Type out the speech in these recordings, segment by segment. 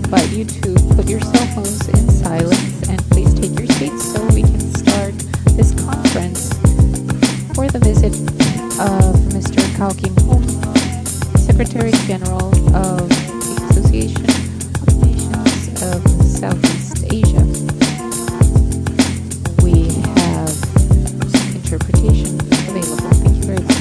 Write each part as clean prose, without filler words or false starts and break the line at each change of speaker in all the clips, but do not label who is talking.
invite you to put your cell phones in silence and please take your seats so we can start this conference for the visit of Mr. Kao Kim Hourn, Secretary General of the Association of Nations of Southeast Asia. We have interpretation available. Thank you very much.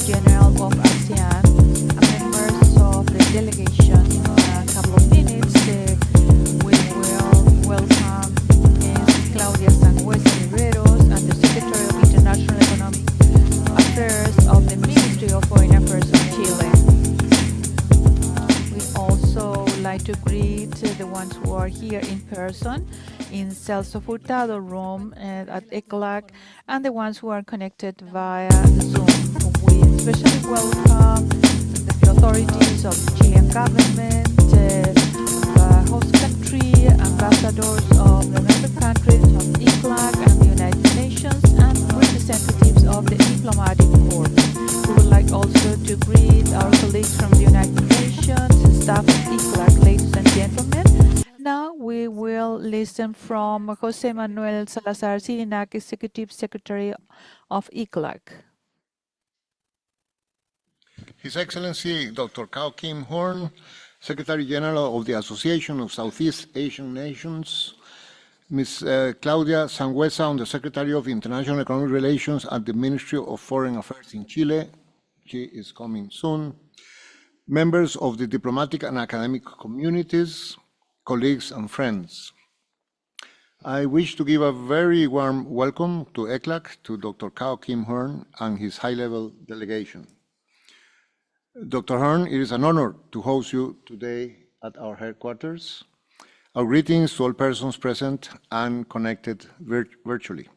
General of ASEAN and members of the delegation. In a couple of minutes, we will welcome Ms. Claudia Sangüesa and the Secretary of International Economic Affairs of the Ministry of Foreign Affairs of Chile. We also like to greet the ones who are here in person in Celso Furtado room at ECLAC and the ones who are connected via Zoom. We especially welcome the authorities of the Chilean government, the host country, ambassadors of the member countries of ECLAC and the United Nations, and representatives of the diplomatic corps. We would like also to greet our colleagues from the United Nations, staff of ECLAC, ladies and gentlemen. Now we will listen from José Manuel Salazar Sirinac, Executive Secretary of ECLAC.
His Excellency Dr. Kao Kim Hourn, Secretary General of the Association of Southeast Asian Nations, Ms. Claudia Sangüesa, the Secretary of International Economic Relations at the Ministry of Foreign Affairs in Chile. She is coming soon. Members of the diplomatic and academic communities, colleagues and friends. I wish to give a very warm welcome to ECLAC, to Dr. Kao Kim Hourn and his high-level delegation. Dr. Hourn, it is an honor to host you today at our headquarters. Our greetings to all persons present and connected virtually.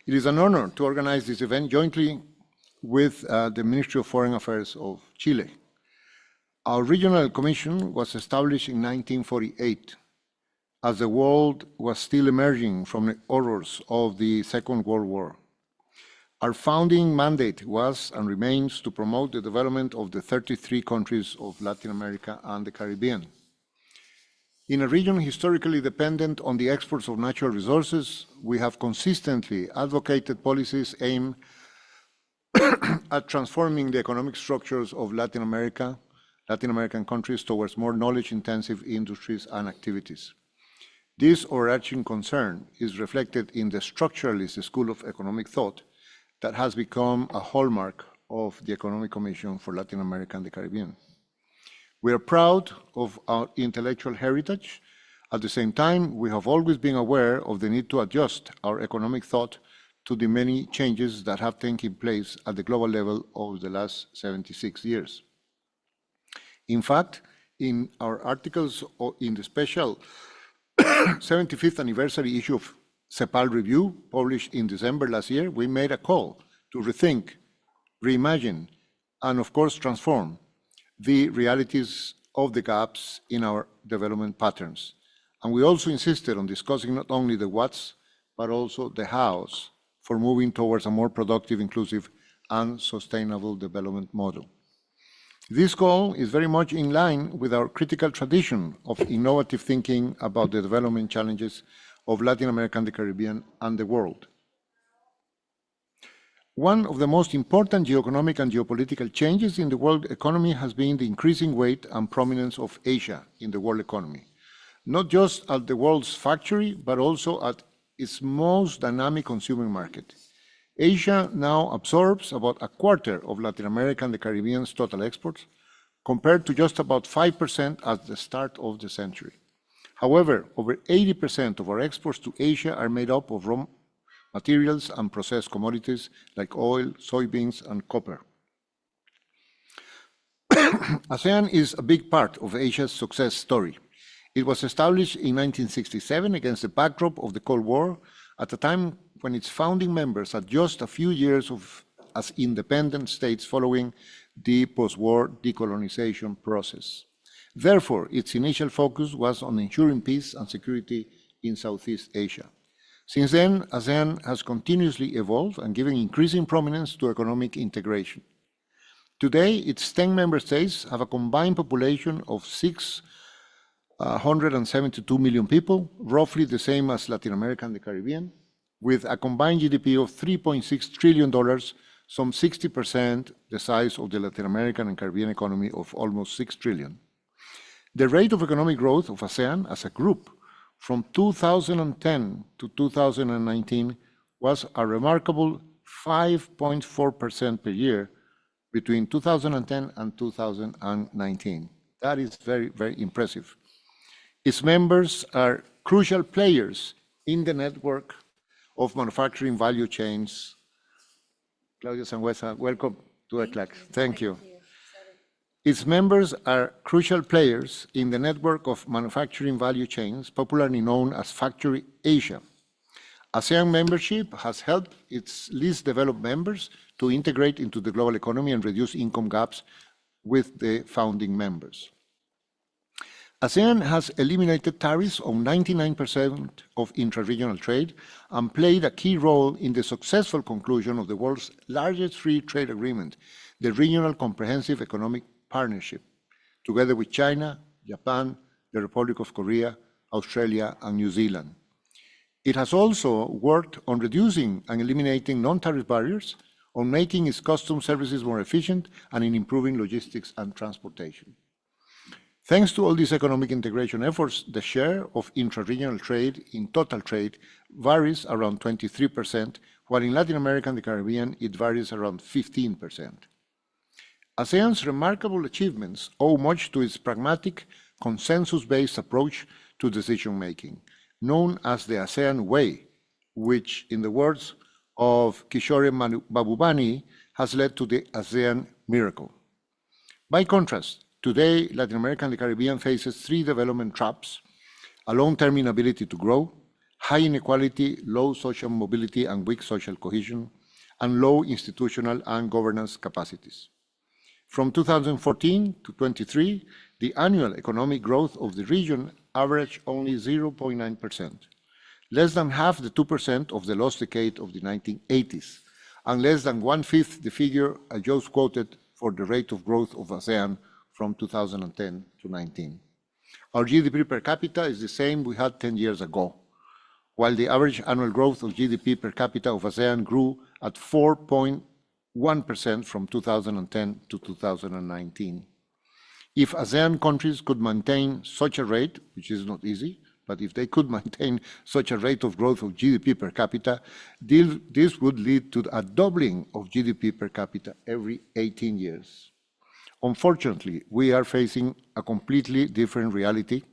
It is an honor to organize this event jointly with the Ministry of Foreign Affairs of Chile. Our regional commission was established in 1948 as the world was still emerging from the horrors of the Second World War. Our founding mandate was and remains to promote the development of the 33 countries of Latin America and the Caribbean. In a region historically dependent on the exports of natural resources, we have consistently advocated policies aimed at transforming the economic structures of Latin American countries towards more knowledge-intensive industries and activities. This overarching concern is reflected in the structuralist school of economic thought that has become a hallmark of the Economic Commission for Latin America and the Caribbean. We are proud of our intellectual heritage. At the same time, we have always been aware of the need to adjust our economic thought to the many changes that have taken place at the global level over the last 76 years. In fact, In our articles in the special 75th anniversary issue of CEPAL Review, published in December last year, we made a call to rethink, reimagine, and of course transform the realities of the gaps in our development patterns. And we also insisted on discussing not only the what's, but also the how's for moving towards a more productive, inclusive, and sustainable development model. This goal is very much in line with our critical tradition of innovative thinking about the development challenges of Latin America and the Caribbean and the world. One of the most important geoeconomic and geopolitical changes in the world economy has been the increasing weight and prominence of Asia in the world economy, not just at the world's factory, but also at its most dynamic consuming market. Asia now absorbs about a quarter of Latin America and the Caribbean's total exports, compared to just about 5% at the start of the century. However, over 80% of our exports to Asia are made up of raw materials and processed commodities like oil, soybeans, and copper. ASEAN is a big part of Asia's success story. It was established in 1967 against the backdrop of the Cold War, at a time when its founding members had just a few years as independent states following the post-war decolonization process. Therefore, its initial focus was on ensuring peace and security in Southeast Asia. Since then, ASEAN has continuously evolved and given increasing prominence to economic integration. Today, its 10 member states have a combined population of 672 million people, roughly the same as Latin America and the Caribbean, with a combined GDP of $3.6 trillion, some 60% the size of the Latin American and Caribbean economy of almost $6 trillion. The rate of economic growth of ASEAN as a group from 2010 to 2019 was a remarkable 5.4% per year between 2010 and 2019. That is very, very impressive. Its members are crucial players in the network of manufacturing value chains. Claudia Sangüesa, welcome to ECLAC. Thank you. Its members are crucial players in the network of manufacturing value chains, popularly known as Factory Asia. ASEAN membership has helped its least developed members to integrate into the global economy and reduce income gaps with the founding members. ASEAN has eliminated tariffs on 99% of intra-regional trade and played a key role in the successful conclusion of the world's largest free trade agreement, the Regional Comprehensive Economic Partnership, together with China, Japan, the Republic of Korea, Australia, and New Zealand. It has also worked on reducing and eliminating non-tariff barriers, on making its customs services more efficient, and in improving logistics and transportation. Thanks to all these economic integration efforts, the share of intra-regional trade in total trade varies around 23%, while in Latin America and the Caribbean, it varies around 15%. ASEAN's remarkable achievements owe much to its pragmatic, consensus-based approach to decision-making, known as the ASEAN Way, which, in the words of Kishore Mahbubani, has led to the ASEAN miracle. By contrast, today, Latin America and the Caribbean faces three development traps: a long-term inability to grow, high inequality, low social mobility and weak social cohesion, and low institutional and governance capacities. From 2014 to 23, the annual economic growth of the region averaged only 0.9%, less than half the 2% of the lost decade of the 1980s, and less than one-fifth the figure I just quoted for the rate of growth of ASEAN from 2010 to 19. Our GDP per capita is the same we had 10 years ago, while the average annual growth of GDP per capita of ASEAN grew at 4.1% from 2010 to 2019. If ASEAN countries could maintain such a rate, which is not easy, but if they could maintain such a rate of growth of GDP per capita, this would lead to a doubling of GDP per capita every 18 years. Unfortunately, we are facing a completely different reality.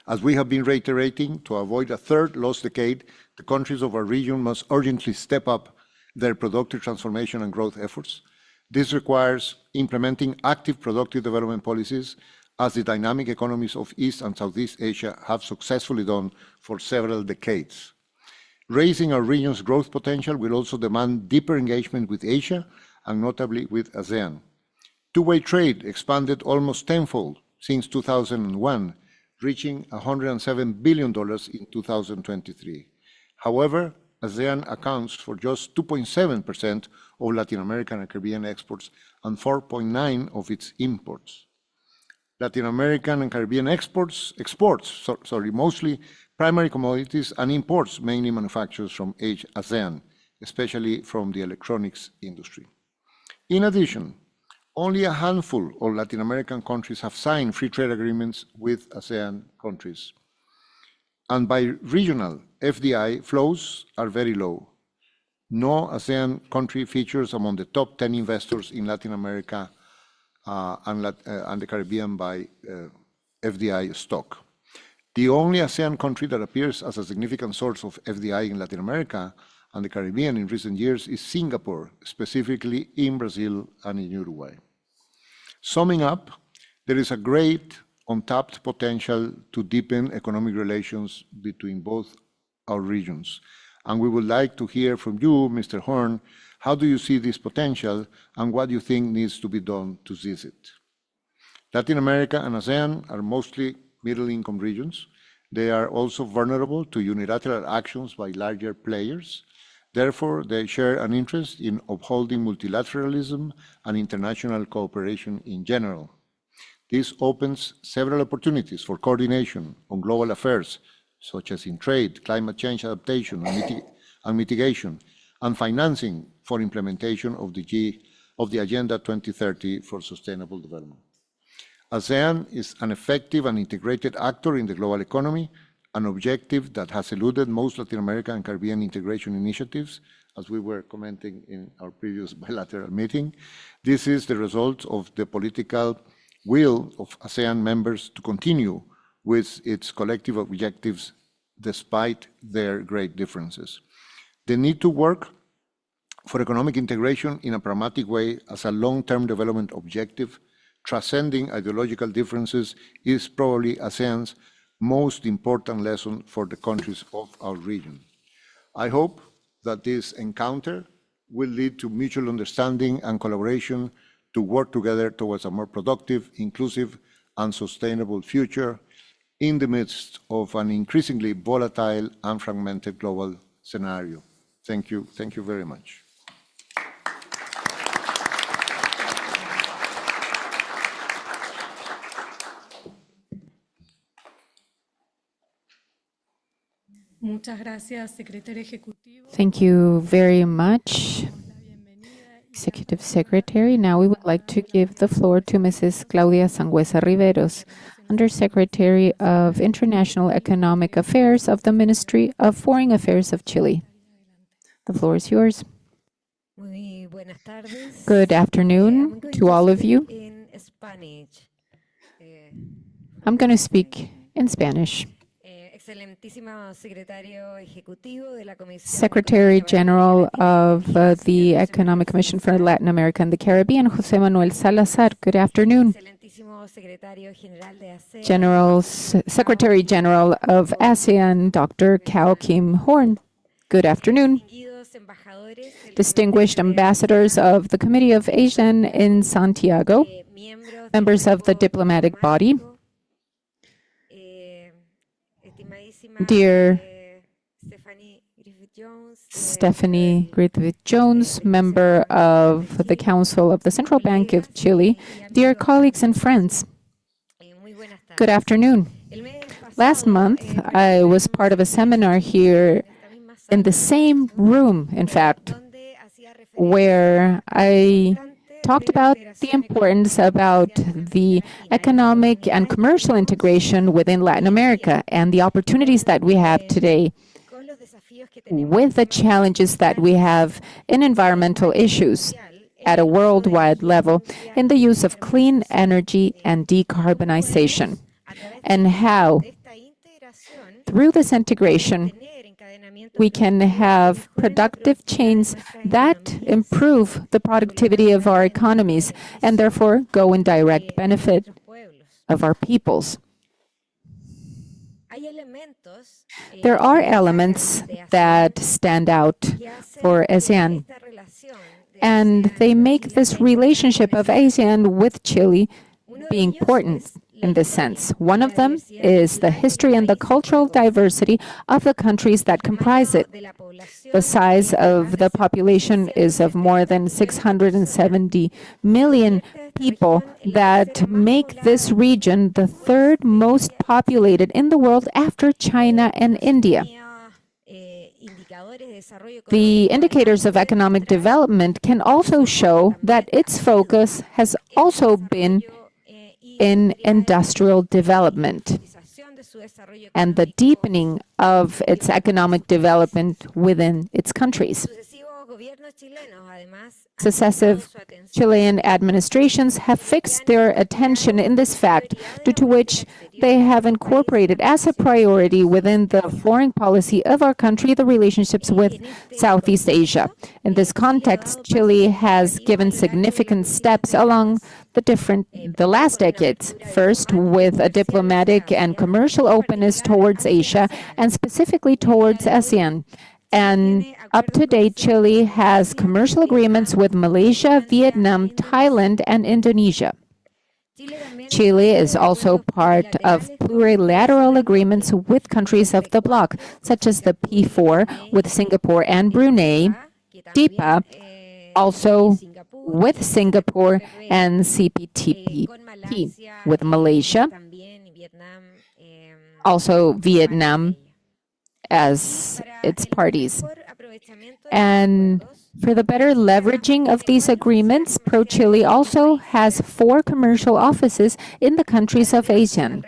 As we have been reiterating, to avoid a third lost decade, the countries of our region must urgently step up their productive transformation and growth efforts. This requires implementing active productive development policies, as the dynamic economies of East and Southeast Asia have successfully done for several decades. Raising our region's growth potential will also demand deeper engagement with Asia, and notably with ASEAN. Two-way trade expanded almost tenfold since 2001, reaching $107 billion in 2023. However, ASEAN accounts for just 2.7% of Latin American and Caribbean exports and 4.9% of its imports. Latin American and Caribbean exports, mostly primary commodities, and imports mainly manufactured from ASEAN, especially from the electronics industry. In addition, only a handful of Latin American countries have signed free trade agreements with ASEAN countries. And by regional, FDI flows are very low. No ASEAN country features among the top 10 investors in Latin America and the Caribbean by FDI stock. The only ASEAN country that appears as a significant source of FDI in Latin America and the Caribbean in recent years is Singapore, specifically in Brazil and in Uruguay. Summing up, there is a great untapped potential to deepen economic relations between both our regions. And we would like to hear from you, Mr. Hourn, how do you see this potential and what do you think needs to be done to seize it? Latin America and ASEAN are mostly middle-income regions. They are also vulnerable to unilateral actions by larger players. Therefore, they share an interest in upholding multilateralism and international cooperation in general. This opens several opportunities for coordination on global affairs, such as in trade, climate change adaptation and mitigation, and financing for implementation of the Agenda 2030 for Sustainable Development. ASEAN is an effective and integrated actor in the global economy, an objective that has eluded most Latin American and Caribbean integration initiatives, as we were commenting in our previous bilateral meeting. This is the result of the political will of ASEAN members to continue with its collective objectives despite their great differences. The need to work for economic integration in a pragmatic way as a long-term development objective, transcending ideological differences, is probably ASEAN's most important lesson for the countries of our region. I hope that this encounter will lead to mutual understanding and collaboration to work together towards a more productive, inclusive, and sustainable future in the midst of an increasingly volatile and fragmented global scenario. Thank you. Thank you very much.
Thank you very much, Executive Secretary. Now we would like to give the floor to Mrs. Claudia Sangüesa Riveros, Undersecretary of International Economic Affairs of the Ministry of Foreign Affairs of Chile. The floor is yours. Good afternoon to all of you. I'm going to speak in Spanish. Secretary General of the Economic Commission for Latin America and the Caribbean, José Manuel Salazar. Good afternoon. Secretary General of ASEAN, Dr. Kim Hourn. Good afternoon. Distinguished ambassadors of the Committee of ASEAN in Santiago, members of the diplomatic body, dear Stephanie Griffith-Jones, member of the Council of the Central Bank of Chile, dear colleagues and friends, good afternoon. Last month, I was part of a seminar here in the same room, in fact, where I talked about the importance about the economic and commercial integration within Latin America and the opportunities that we have today with the challenges that we have in environmental issues at a worldwide level in the use of clean energy and decarbonization, and how through this integration
we can have productive chains that improve the productivity of our economies and therefore go in direct benefit of our peoples. There are elements that stand out for ASEAN, and they make this relationship of ASEAN with Chile be important in this sense. One of them is the history and the cultural diversity of the countries that comprise it. The size of the population is of more than 670 million people that make this region the third most populated in the world after China and India. The indicators of economic development can also show that its focus has also been in industrial development and the deepening of its economic development within its countries. Successive Chilean administrations have fixed their attention in this fact, due to which they have incorporated as a priority within the foreign policy of our country the relationships with Southeast Asia. In this context, Chile has given significant steps along the last decades. First, with a diplomatic and commercial openness towards Asia, and specifically towards ASEAN. And up to date, Chile has commercial agreements with Malaysia, Vietnam, Thailand, and Indonesia. Chile is also part of plurilateral agreements with countries of the bloc, such as the P4 with Singapore and Brunei, DIPA also with Singapore, and CPTPP with Malaysia, also Vietnam as its parties. And for the better leveraging of these agreements, ProChile also has 4 commercial offices in the countries of ASEAN.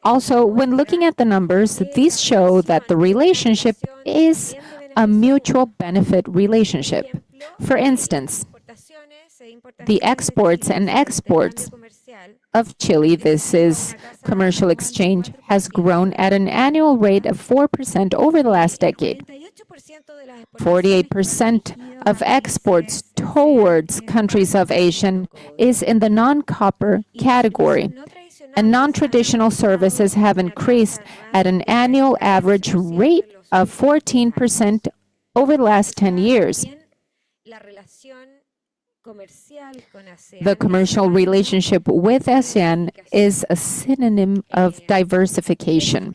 Also, when looking at the numbers, these show that the relationship is a mutual benefit relationship. For instance, the exports and exports of Chile, this is commercial exchange, has grown at an annual rate of 4% over the last decade. 48% of exports towards countries of ASEAN is in the non-copper category, and non-traditional services have increased at an annual average rate of 14% over the last 10 years. The commercial relationship with ASEAN is a synonym of diversification,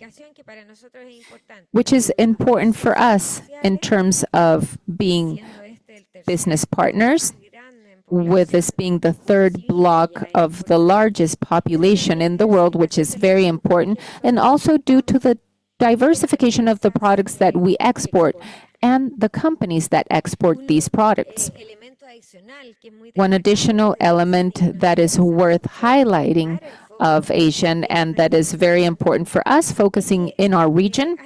which is important for us in terms of being business partners, with this being the third block of the largest population in the world, which is very important, and also due to the diversification of the products that we export and the companies that export these products. One additional element that is worth highlighting of ASEAN and that is very important for us focusing in our region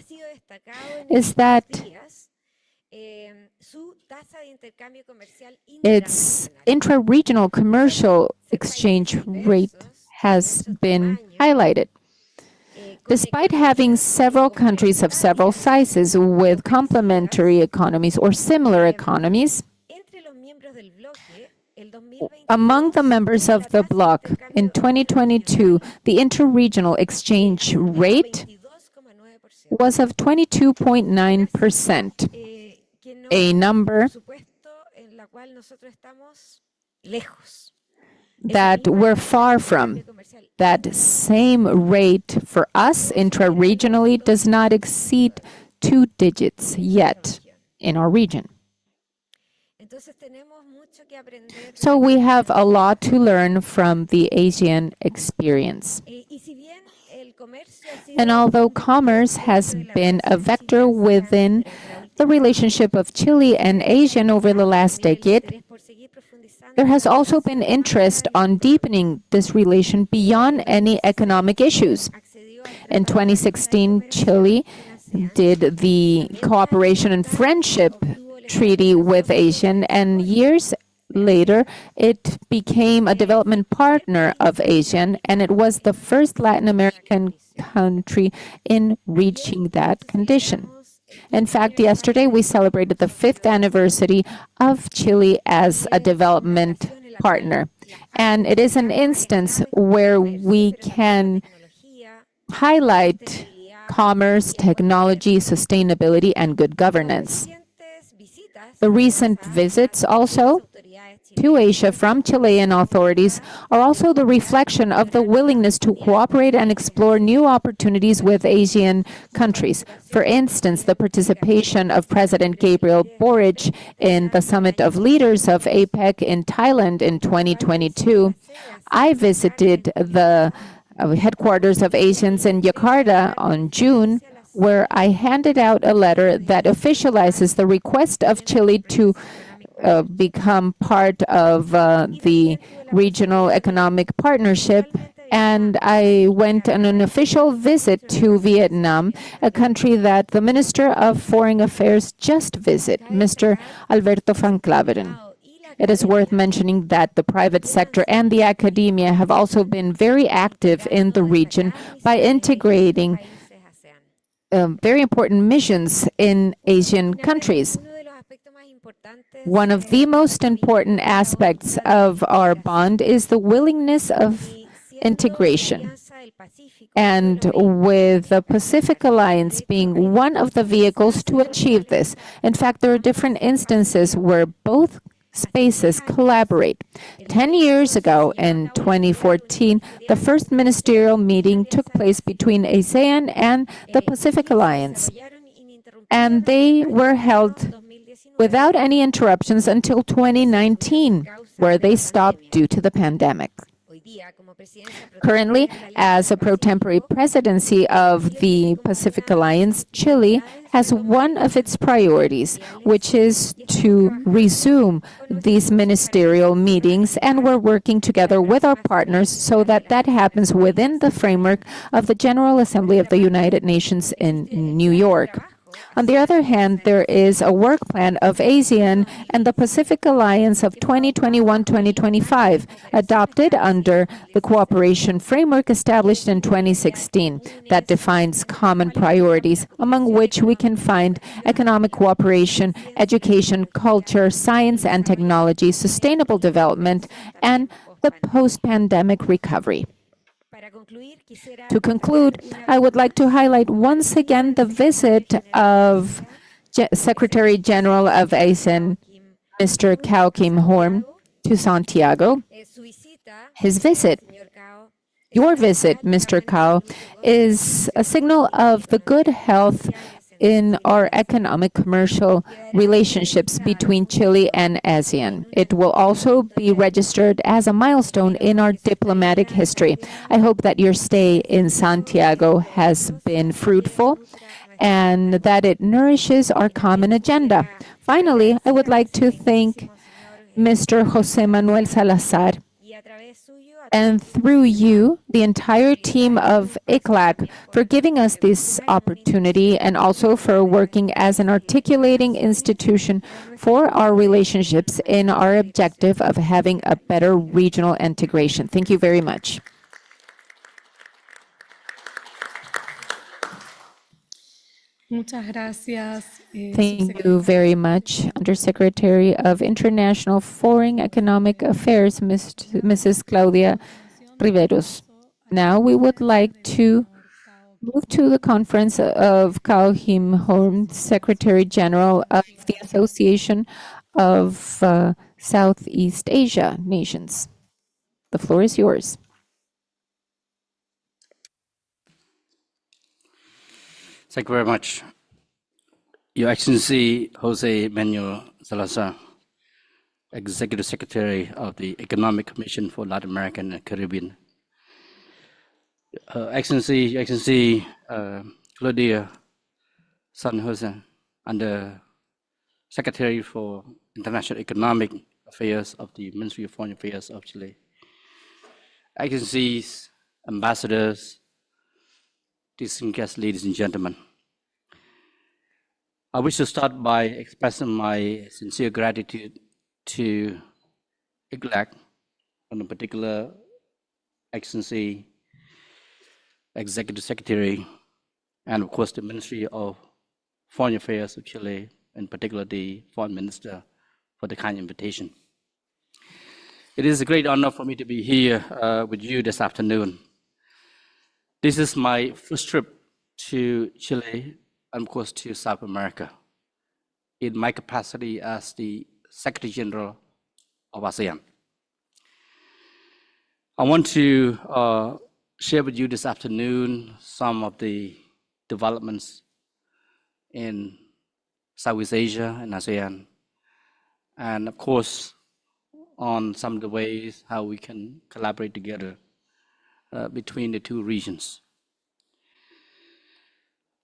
is that its intra-regional commercial exchange rate has been highlighted. Despite having several countries of several sizes with complementary economies or similar economies, among the members of the bloc, in 2022, the interregional exchange rate was of 22.9%, a number that we're far from. That same rate for us intra-regionally does not exceed 2 digits yet in our region. So we have a lot to learn from the ASEAN experience. And although commerce has been a vector within the relationship of Chile and ASEAN over the last decade, there has also been interest on deepening this relation beyond any economic issues. In 2016, Chile did the Cooperation and Friendship Treaty with ASEAN, and years later, it became a development partner of ASEAN, and it was the first Latin American country in reaching that condition. In fact, yesterday we celebrated the 5th anniversary of Chile as a development partner. And it is an instance where we can highlight commerce, technology, sustainability, and good governance. The recent visits also to Asia from Chilean authorities are also the reflection of the willingness to cooperate and explore new opportunities with Asian countries. For instance, the participation of President Gabriel Boric in the Summit of Leaders of APEC in Thailand in 2022. I visited the headquarters of ASEAN in Jakarta on June, where I handed out a letter that officializes the request of Chile to become part of the regional economic partnership. And I went on an official visit to Vietnam, a country that the Minister of Foreign Affairs just visited, Mr. Alberto Van Claveren. It is worth mentioning that the private sector and the academia have also been very active in the region by integrating very important missions in Asian countries. One of the most important aspects of our bond is the willingness of integration. And with the Pacific Alliance being one of the vehicles to achieve this. In fact, there are different instances where both spaces collaborate. 10 years ago, in 2014, the first ministerial meeting took place between ASEAN and the Pacific Alliance. And they were held without any interruptions until 2019, where they stopped due to the pandemic. Currently, as a pro tempore presidency of the Pacific Alliance, Chile has one of its priorities, which is to resume these ministerial meetings, and we're working together with our partners so that that happens within the framework of the General Assembly of the United Nations in New York. On the other hand, there is a work plan of ASEAN and the Pacific Alliance of 2021-2025, adopted under the cooperation framework established in 2016, that defines common priorities, among which we can find economic cooperation, education, culture, science and technology, sustainable development, and the post-pandemic recovery. To conclude, I would like to highlight once again the visit of Secretary General of ASEAN, Mr. Kau Kim Hourn, to Santiago. His visit, your visit, Mr. Kau, is a signal of the good health in our economic commercial relationships between Chile and ASEAN. It will also be registered as a milestone in our diplomatic history. I hope that your stay in Santiago has been fruitful and that it nourishes our common agenda. Finally, I would like to thank Mr. José Manuel Salazar, and through you, the entire team of ECLAC, for giving us this opportunity and also for working as an articulating institution for our relationships in our objective of having a better regional integration. Thank you very much. Thank you very much, Undersecretary of International Foreign Economic Affairs, Mrs. Claudia Riveros. Now we would like to move to the conference of Kau Kim Hourn, Secretary General of the Association of Southeast Asia Nations. The floor is yours.
Thank you very much. Your Excellency Jose Manuel Salazar, Executive Secretary of the Economic Commission for Latin America and Caribbean. Your Excellency Claudia San Jose, Under Secretary for International Economic Affairs of the Ministry of Foreign Affairs of Chile. Excellencies, ambassadors, distinguished guests, ladies and gentlemen. I wish to start by expressing my sincere gratitude to ECLAC, and in particular, Executive Secretary, and of course the Ministry of Foreign Affairs of Chile, in particular the Foreign Minister, for the kind invitation. It is a great honor for me to be here with you this afternoon. This is my first trip to Chile and, of course, to South America in my capacity as the Secretary General of ASEAN. I want to share with you this afternoon some of the developments in Southeast Asia and ASEAN, and of course, on some of the ways how we can collaborate together between the two regions.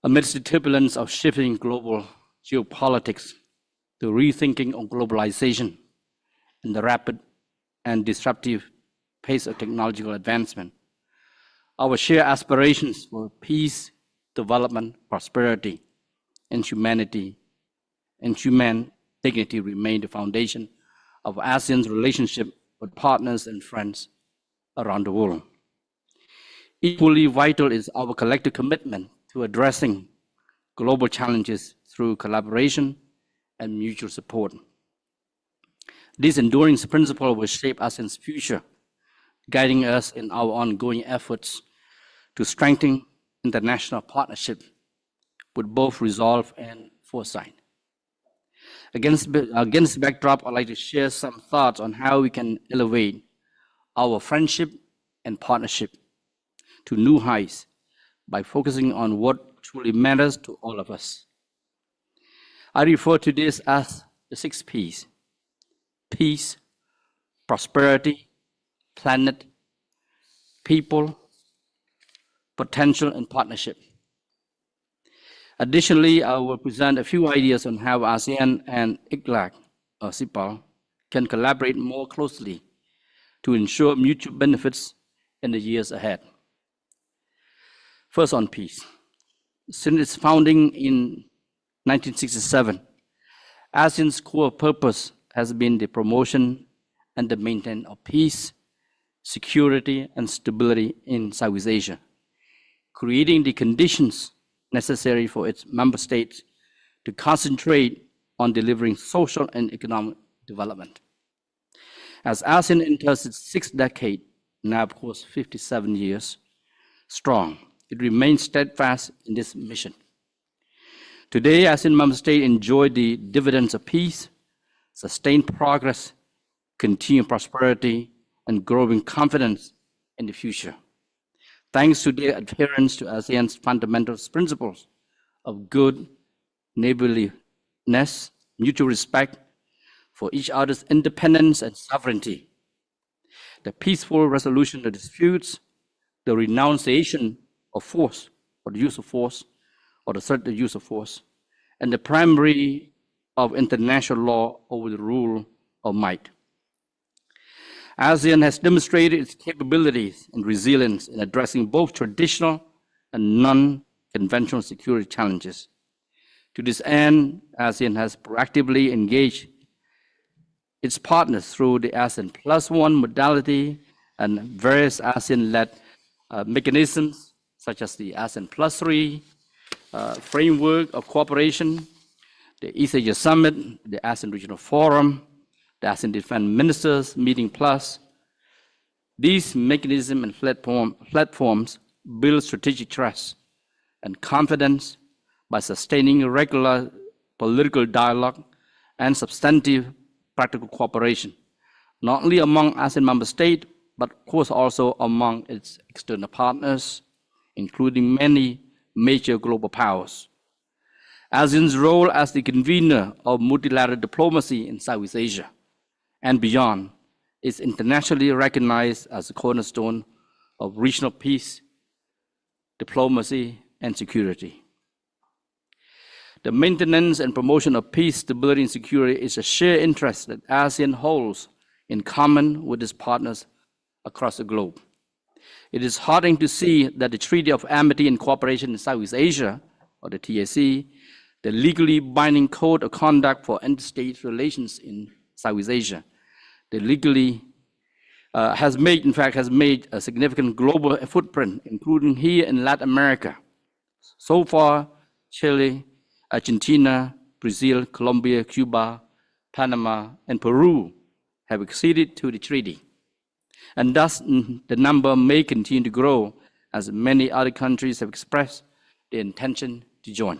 Amidst the turbulence of shifting global geopolitics, the rethinking of globalization, and the rapid and disruptive pace of technological advancement, our shared aspirations for peace, development, prosperity, and humanity and human dignity remain the foundation of ASEAN's relationship with partners and friends around the world. Equally vital is our collective commitment to addressing global challenges through collaboration and mutual support. This enduring principle will shape ASEAN's future, guiding us in our ongoing efforts to strengthen international partnership with both resolve and foresight. Against the backdrop, I'd like to share some thoughts on how we can elevate our friendship and partnership to new heights by focusing on what truly matters to all of us. I refer to this as the 6 Ps: peace, prosperity, planet, people, potential, and partnership. Additionally, I will present a few ideas on how ASEAN and ECLAC, or CIPAL, can collaborate more closely to ensure mutual benefits in the years ahead. First, on peace. Since its founding in 1967, ASEAN's core purpose has been the promotion and the maintenance of peace, security, and stability in Southeast Asia, creating the conditions necessary for its member states to concentrate on delivering social and economic development. As ASEAN enters its 6th decade, now of course 57 years strong, it remains steadfast in this mission. Today, ASEAN member states enjoy the dividends of peace, sustained progress, continued prosperity, and growing confidence in the future, thanks to their adherence to ASEAN's fundamental principles of good neighborliness, mutual respect for each other's independence and sovereignty, the peaceful resolution of disputes, the renunciation of force, or the use of force, or the threat of use of force, and the primary of international law over the rule of might. ASEAN has demonstrated its capabilities and resilience in addressing both traditional and non-conventional security challenges. To this end, ASEAN has proactively engaged its partners through the ASEAN +1 modality and various ASEAN-led mechanisms, such as the ASEAN +3 framework of cooperation, the East Asia Summit, the ASEAN Regional Forum, the ASEAN Defense Ministers Meeting Plus. These mechanisms and platforms build strategic trust and confidence by sustaining regular political dialogue and substantive practical cooperation, not only among ASEAN member states, but of course also among its external partners, including many major global powers. ASEAN's role as the convener of multilateral diplomacy in Southeast Asia and beyond is internationally recognized as a cornerstone of regional peace, diplomacy, and security. The maintenance and promotion of peace, stability, and security is a shared interest that ASEAN holds in common with its partners across the globe. It is heartening to see that the Treaty of Amity and Cooperation in Southeast Asia, or the TAC, the legally binding code of conduct for interstate relations in Southeast Asia, the legally has made a significant global footprint, including here in Latin America. So far, Chile Argentina, Brazil, Colombia, Cuba, Panama, and Peru have acceded to the treaty. And thus, the number may continue to grow as many other countries have expressed their intention to join.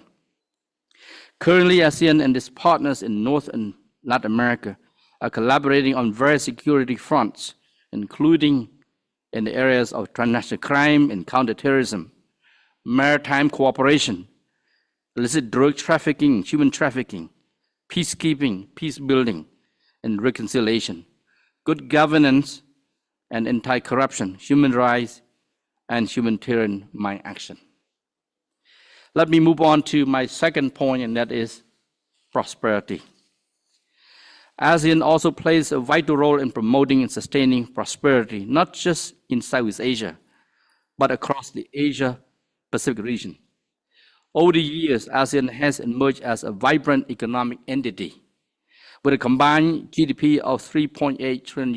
Currently, ASEAN and its partners in North and Latin America are collaborating on various security fronts, including in the areas of transnational crime and counterterrorism, maritime cooperation, illicit drug trafficking, human trafficking, peacekeeping, peace building, and reconciliation, good governance and anti-corruption, human rights, and humanitarian mine action. Let me move on to my second point, and that is prosperity. ASEAN also plays a vital role in promoting and sustaining prosperity, not just in Southeast Asia, but across the Asia-Pacific region. Over the years, ASEAN has emerged as a vibrant economic entity with a combined GDP of $3.8 trillion.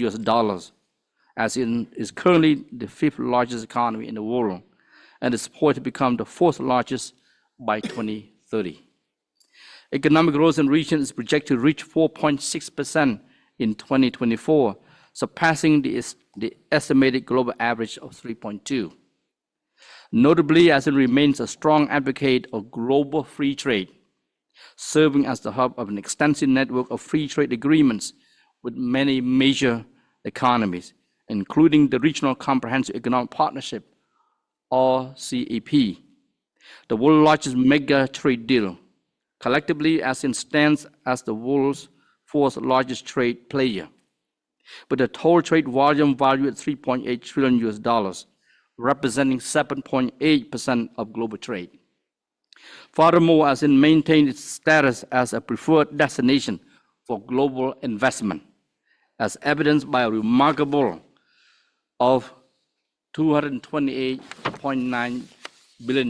ASEAN is currently the 5th largest economy in the world and is poised to become the 4th largest by 2030. Economic growth in the region is projected to reach 4.6% in 2024, surpassing the estimated global average of 3.2%. Notably, ASEAN remains a strong advocate of global free trade, serving as the hub of an extensive network of free trade agreements with many major economies, including the Regional Comprehensive Economic Partnership, or CEP, the world's largest mega trade deal. Collectively, ASEAN stands as the world's 4th largest trade player, with a total trade volume valued at $3.8 trillion, representing 7.8% of global trade. Furthermore, ASEAN maintains its status as a preferred destination for global investment, as evidenced by a remarkable of $228.9 billion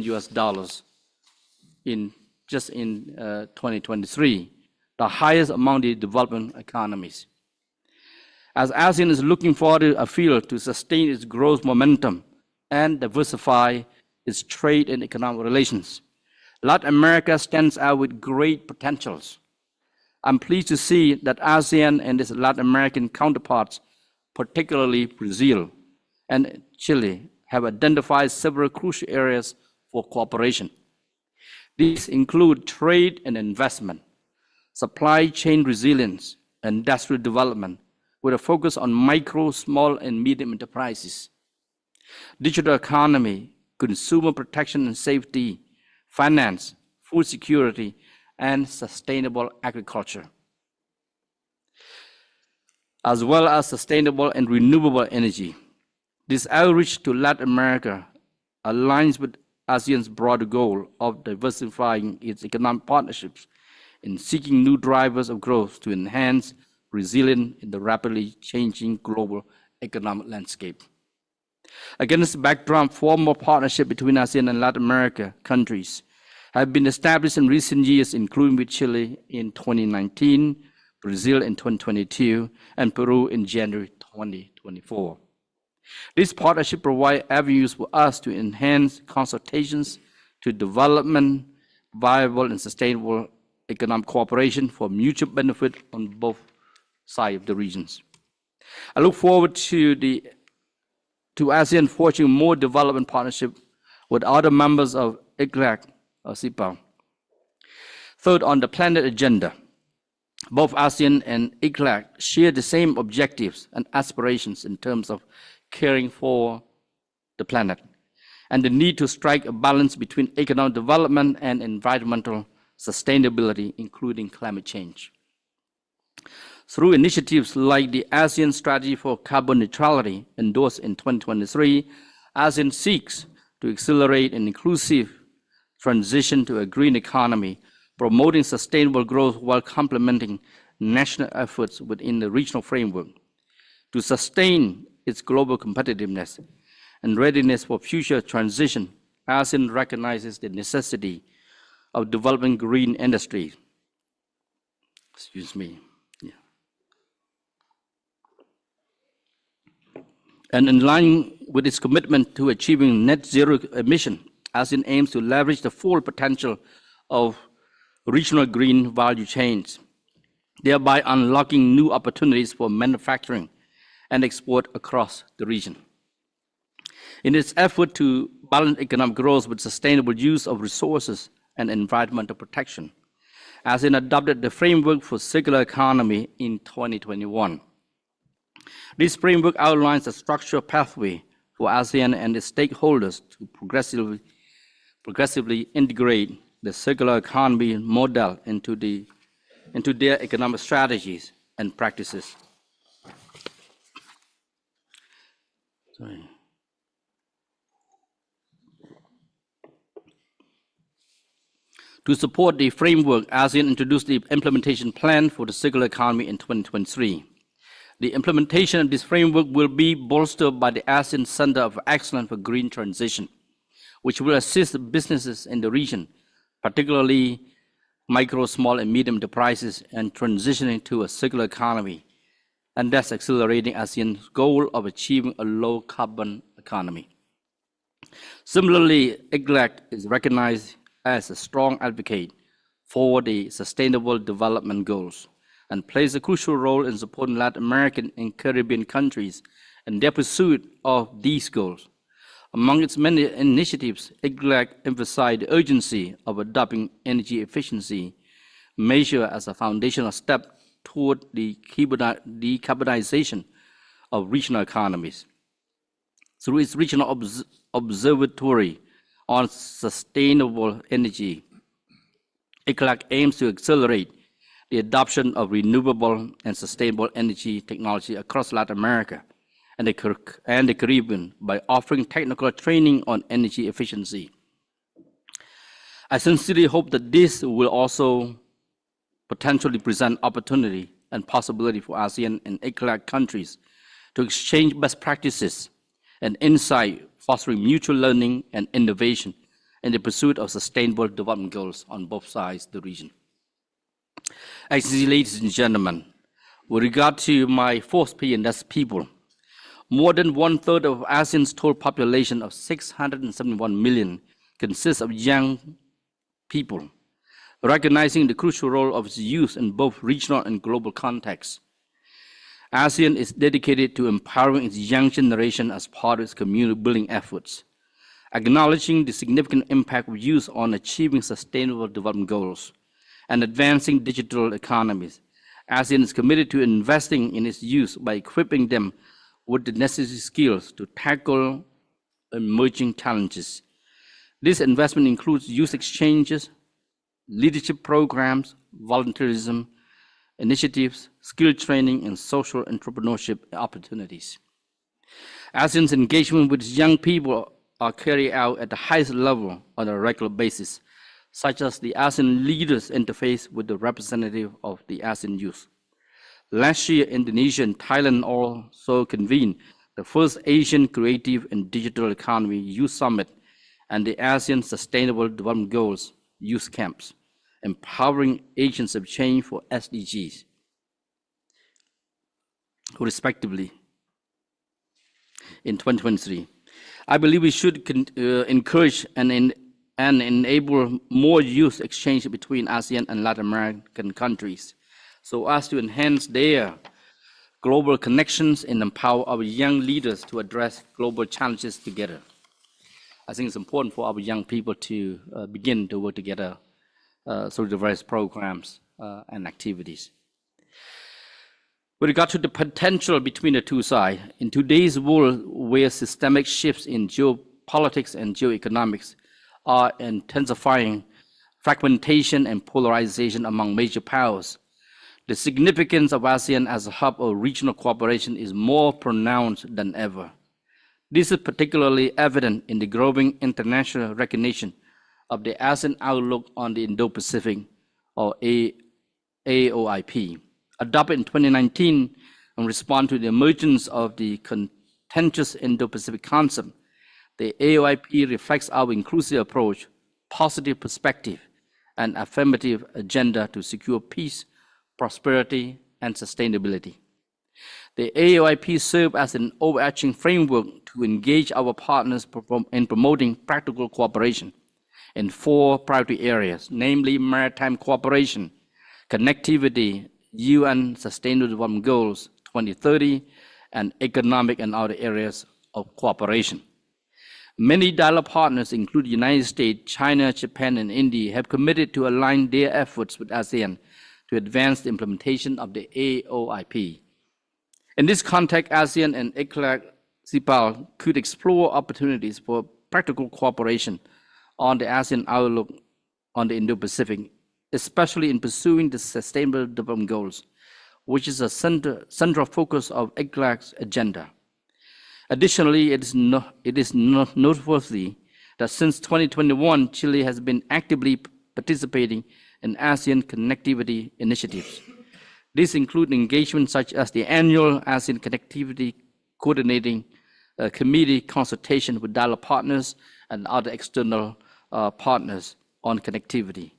in 2023, the highest among the developing economies. As ASEAN is looking forward to a field to sustain its growth momentum and diversify its trade and economic relations, Latin America stands out with great potentials. I'm pleased to see that ASEAN and its Latin American counterparts, particularly Brazil and Chile, have identified several crucial areas for cooperation. These include trade and investment, supply chain resilience, industrial development, with a focus on micro, small, and medium enterprises, digital economy, consumer protection and safety, finance, food security, and sustainable agriculture, as well as sustainable and renewable energy. This outreach to Latin America aligns with ASEAN's broader goal of diversifying its economic partnerships and seeking new drivers of growth to enhance resilience in the rapidly changing global economic landscape. Against the backdrop, formal partnership between ASEAN and Latin America countries have been established in recent years, including with Chile in 2019, Brazil in 2022, and Peru in January 2024. This partnership provides avenues for us to enhance consultations to development, viable and sustainable economic cooperation for mutual benefit on both sides of the regions. I look forward to ASEAN forging more development partnership with other members of ECLAC or CEPAL. Third, on the planet agenda, both ASEAN and ECLAC share the same objectives and aspirations in terms of caring for the planet and the need to strike a balance between economic development and environmental sustainability, including climate change. Through initiatives like the ASEAN Strategy for Carbon Neutrality endorsed in 2023, ASEAN seeks to accelerate an inclusive transition to a green economy, promoting sustainable growth while complementing national efforts within the regional framework. To sustain its global competitiveness and readiness for future transition, ASEAN recognizes the necessity of developing green industry. And in line with its commitment to achieving net zero emission, ASEAN aims to leverage the full potential of regional green value chains, thereby unlocking new opportunities for manufacturing and export across the region. In its effort to balance economic growth with sustainable use of resources and environmental protection, ASEAN adopted the framework for circular economy in 2021. This framework outlines a structural pathway for ASEAN and its stakeholders to progressively integrate the circular economy model into their economic strategies and practices. To support the framework, ASEAN introduced the implementation plan for the circular economy in 2023. The implementation of this framework will be bolstered by the ASEAN Center of Excellence for Green Transition, which will assist businesses in the region, particularly micro, small, and medium enterprises, in transitioning to a circular economy, and thus accelerating ASEAN's goal of achieving a low-carbon economy. Similarly, ECLAC is recognized as a strong advocate for the Sustainable Development Goals and plays a crucial role in supporting Latin American and Caribbean countries in their pursuit of these goals. Among its many initiatives, ECLAC emphasized the urgency of adopting energy efficiency measure as a foundational step toward the decarbonization of regional economies. Through its regional observatory on sustainable energy, ECLAC aims to accelerate the adoption of renewable and sustainable energy technology across Latin America and the Caribbean by offering technical training on energy efficiency. I sincerely hope that this will also potentially present opportunity and possibility for ASEAN and ECLAC countries to exchange best practices and insight, fostering mutual learning and innovation in the pursuit of sustainable development goals on both sides of the region. Excellencies, ladies and gentlemen, with regard to my fourth P, and that's people, more than 1/3 of ASEAN's total population of 671 million consists of young people, recognizing the crucial role of its youth in both regional and global contexts. ASEAN is dedicated to empowering its young generation as part of its community building efforts, acknowledging the significant impact of youth on achieving sustainable development goals and advancing digital economies. ASEAN is committed to investing in its youth by equipping them with the necessary skills to tackle emerging challenges. This investment includes youth exchanges, leadership programs, volunteerism, initiatives, skill training, and social entrepreneurship opportunities. ASEAN's engagement with young people are carried out at the highest level on a regular basis, such as the ASEAN leaders interface with the representative of the ASEAN youth. Last year, Indonesia and Thailand also convened the first Asian Creative and Digital Economy Youth Summit and the ASEAN Sustainable Development Goals Youth Camps, empowering agents of change for SDGs, respectively, in 2023. I believe we should encourage and enable more youth exchange between ASEAN and Latin American countries so as to enhance their global connections and empower our young leaders to address global challenges together. I think it's important for our young people to begin to work together through the various programs and activities. With regard to the potential between the two sides, in today's world where systemic shifts in geopolitics and geoeconomics are intensifying fragmentation and polarization among major powers, the significance of ASEAN as a hub of regional cooperation is more pronounced than ever. This is particularly evident in the growing international recognition of the ASEAN Outlook on the Indo-Pacific, or AOIP, adopted in 2019 in response to the emergence of the contentious Indo-Pacific concept. The AOIP reflects our inclusive approach, positive perspective, and affirmative agenda to secure peace, prosperity, and sustainability. The AOIP serves as an overarching framework to engage our partners in promoting practical cooperation in 4 priority areas, namely maritime cooperation, connectivity, UN Sustainable Development Goals 2030, and economic and other areas of cooperation. Many dialogue partners, including the United States, China, Japan, and India, have committed to align their efforts with ASEAN to advance the implementation of the AOIP. In this context, ASEAN and ECLAC CIPAL could explore opportunities for practical cooperation on the ASEAN outlook on the Indo-Pacific, especially in pursuing the Sustainable Development Goals, which is a central focus of ECLAC's agenda. Additionally, it is noteworthy that since 2021, Chile has been actively participating in ASEAN connectivity initiatives. These include engagements such as the annual ASEAN Connectivity Coordinating Committee consultation with dialogue partners and other external partners on connectivity,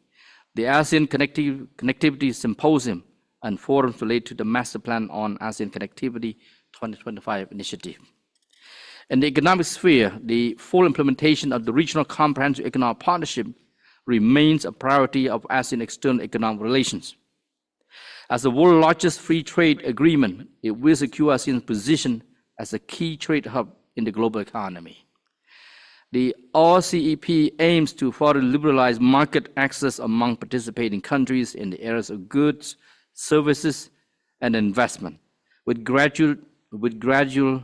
the ASEAN Connectivity Symposium, and forums related to the Master Plan on ASEAN Connectivity 2025 initiative. In the economic sphere, the full implementation of the Regional Comprehensive Economic Partnership remains a priority of ASEAN external economic relations. As the world's largest free trade agreement, it will secure ASEAN's position as a key trade hub in the global economy. The RCEP aims to further liberalize market access among participating countries in the areas of goods, services, and investment, with gradual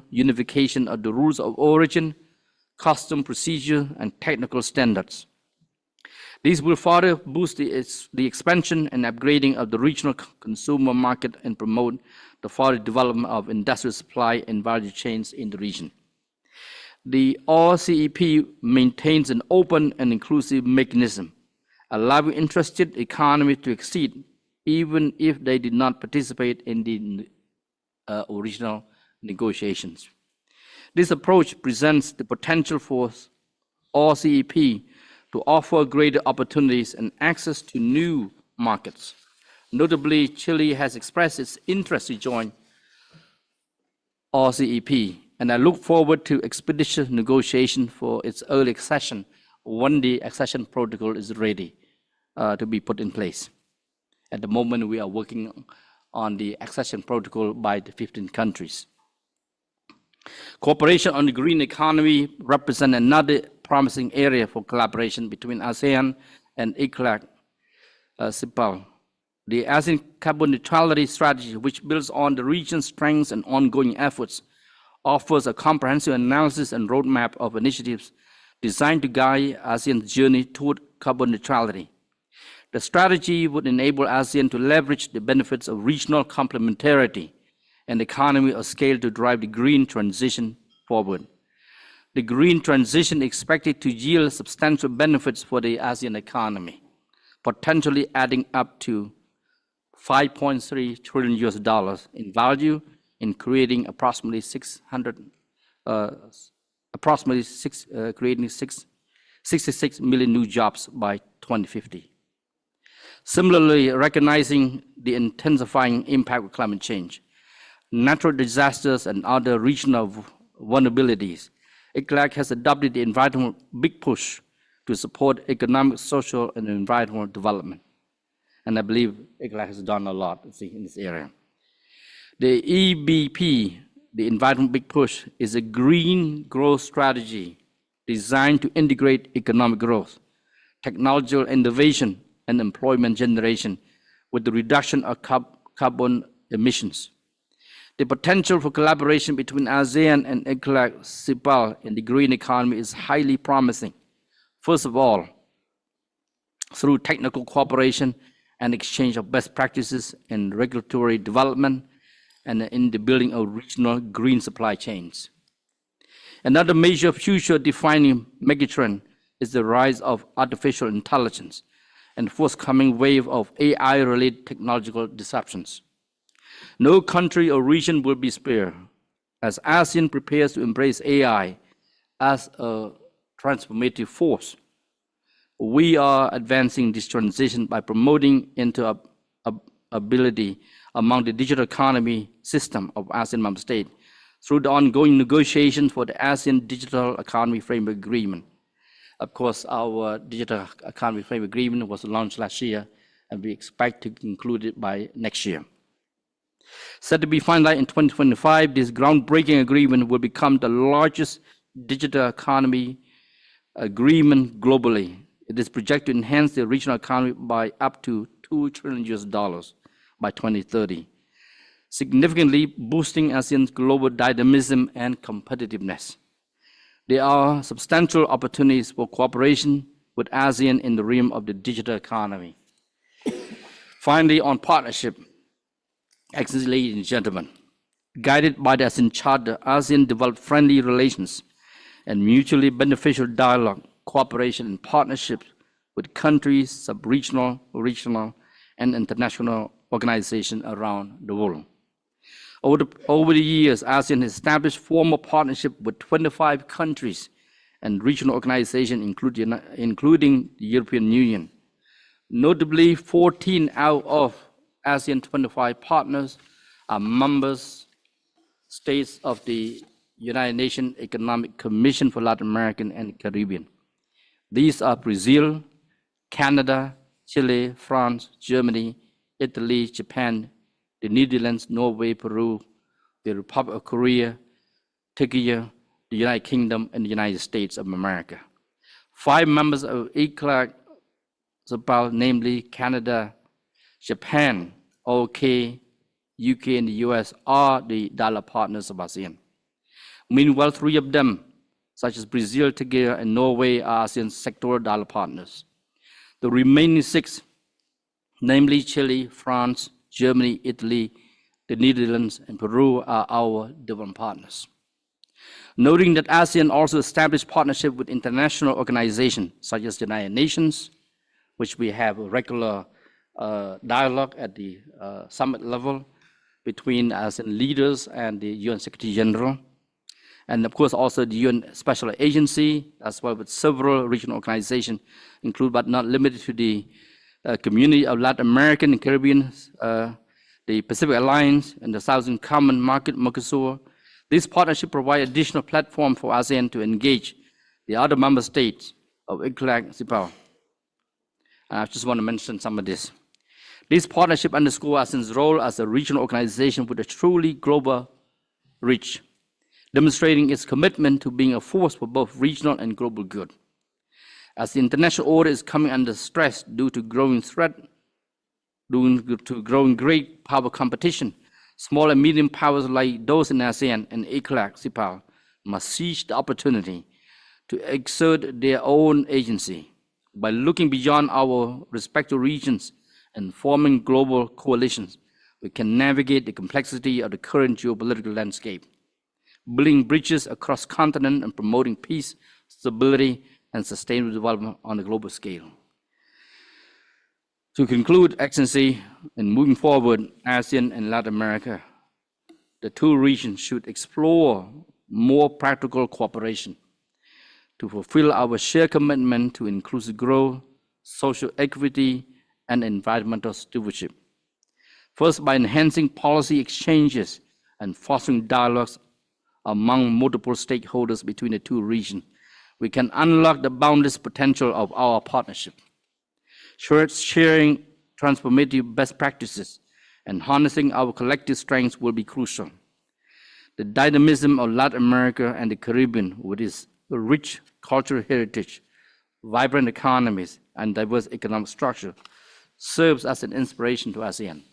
unification of the rules of origin, custom procedure, and technical standards. These will further boost the expansion and upgrading of the regional consumer market and promote the further development of industrial supply and value chains in the region. The RCEP maintains an open and inclusive mechanism, allowing interested economies to accede even if they did not participate in the original negotiations. This approach presents the potential for RCEP to offer greater opportunities and access to new markets. Notably, Chile has expressed its interest to join RCEP, and I look forward to expeditious negotiation for its early accession when the accession protocol is ready to be put in place. At the moment, we are working on the accession protocol by the 15 countries. Cooperation on the green economy represents another promising area for collaboration between ASEAN and ECLAC CIPAL. The ASEAN carbon neutrality strategy, which builds on the region's strengths and ongoing efforts, offers a comprehensive analysis and roadmap of initiatives designed to guide ASEAN's journey toward carbon neutrality. The strategy would enable ASEAN to leverage the benefits of regional complementarity and economy of scale to drive the green transition forward. The green transition is expected to yield substantial benefits for the ASEAN economy, potentially adding up to $5.3 trillion in value in creating approximately 66 million new jobs by 2050. Similarly, recognizing the intensifying impact of climate change, natural disasters, and other regional vulnerabilities, ECLAC has adopted the environmental big push to support economic, social, and environmental development. And I believe ECLAC has done a lot in this area. The EBP, the environmental big push, is a green growth strategy designed to integrate economic growth, technological innovation, and employment generation with the reduction of carbon emissions. The potential for collaboration between ASEAN and ECLAC CIPAL in the green economy is highly promising. First of all, through technical cooperation and exchange of best practices in regulatory development and in the building of regional green supply chains. Another major future-defining megatrend is the rise of artificial intelligence and forthcoming wave of AI-related technological disruptions. No country or region will be spared as ASEAN prepares to embrace AI as a transformative force. We are advancing this transition by promoting interoperability among the digital economy system of ASEAN member states through the ongoing negotiations for the ASEAN Digital Economy Framework Agreement. Of course, our digital economy framework agreement was launched last year, and we expect to conclude it by next year. Set to be finalized in 2025, this groundbreaking agreement will become the largest digital economy agreement globally. It is projected to enhance the regional economy by up to $2 trillion by 2030, significantly boosting ASEAN's global dynamism and competitiveness. There are substantial opportunities for cooperation with ASEAN in the realm of the digital economy. Finally, on partnership, excellent ladies and gentlemen, guided by the ASEAN Charter, ASEAN developed friendly relations and mutually beneficial dialogue, cooperation, and partnerships with countries, sub-regional, regional, and international organizations around the world. Over the years, ASEAN has established formal partnership with 25 countries and regional organizations, including the European Union. Notably, 14 out of ASEAN 25 partners are members states of the United Nations Economic Commission for Latin America and the Caribbean. These are Brazil, Canada, Chile, France, Germany, Italy, Japan, the Netherlands, Norway, Peru, the Republic of Korea, Turkey, the United Kingdom, and the United States of America. 5 members of ECLAC, namely Canada, Japan, OK, UK, and the US, are the dialogue partners of ASEAN. Meanwhile, 3 of them, such as Brazil, Turkey, and Norway, are ASEAN sectoral dialogue partners. The remaining 6, namely Chile, France, Germany, Italy, the Netherlands, and Peru, are our development partners. Noting that ASEAN also established partnership with international organizations such as the United Nations, which we have a regular dialogue at the summit level between ASEAN leaders and the UN Secretary General. And of course, also the UN Special Agency, as well with several regional organizations, include but not limited to the Community of Latin American and Caribbean, the Pacific Alliance, and the Southern Common Market, Mercosur. This partnership provides additional platform for ASEAN to engage the other member states of ECLAC, CIPAO. I just want to mention some of this. This partnership underscores ASEAN's role as a regional organization with a truly global reach, demonstrating its commitment to being a force for both regional and global good. As the international order is coming under stress due to growing threat, due to growing great power competition, small and medium powers like those in ASEAN and ECLAC, CIPAO, must seize the opportunity to exert their own agency by looking beyond our respective regions and forming global coalitions. We can navigate the complexity of the current geopolitical landscape, building bridges across continents and promoting peace, stability, and sustainable development on a global scale. To conclude, Excellency, in moving forward, ASEAN and Latin America, the 2 regions should explore more practical cooperation to fulfill our shared commitment to inclusive growth, social equity, and environmental stewardship. First, by enhancing policy exchanges and fostering dialogues among multiple stakeholders between the 2 regions, we can unlock the boundless potential of our partnership. Sharing transformative best practices and harnessing our collective strengths will be crucial. The dynamism of Latin America and the Caribbean, with its rich cultural heritage, vibrant economies, and diverse economic structure, serves as an inspiration to ASEAN.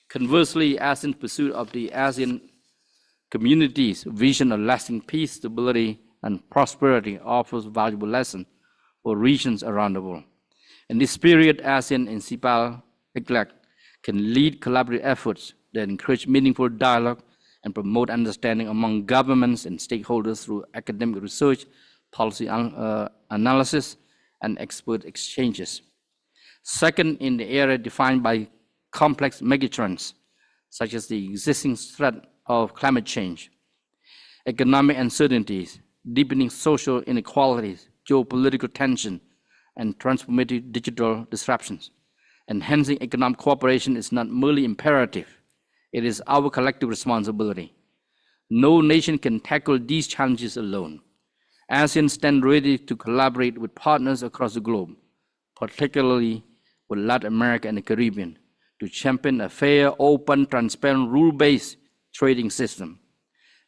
Conversely, ASEAN's pursuit of the ASEAN community's vision of lasting peace, stability, and prosperity offers valuable lessons for regions around the world. In this period, ASEAN and CIPAO, ECLAC, can lead collaborative efforts that encourage meaningful dialogue and promote understanding among governments and stakeholders through academic research, policy analysis, and expert exchanges. Second, in the area defined by complex megatrends, such as the existing threat of climate change, economic uncertainties, deepening social inequalities, geopolitical tension, and transformative digital disruptions. Enhancing economic cooperation is not merely imperative, it is our collective responsibility. No nation can tackle these challenges alone. ASEAN stands ready to collaborate with partners across the globe, particularly with Latin America and the Caribbean, to champion a fair, open, transparent, rule-based trading system.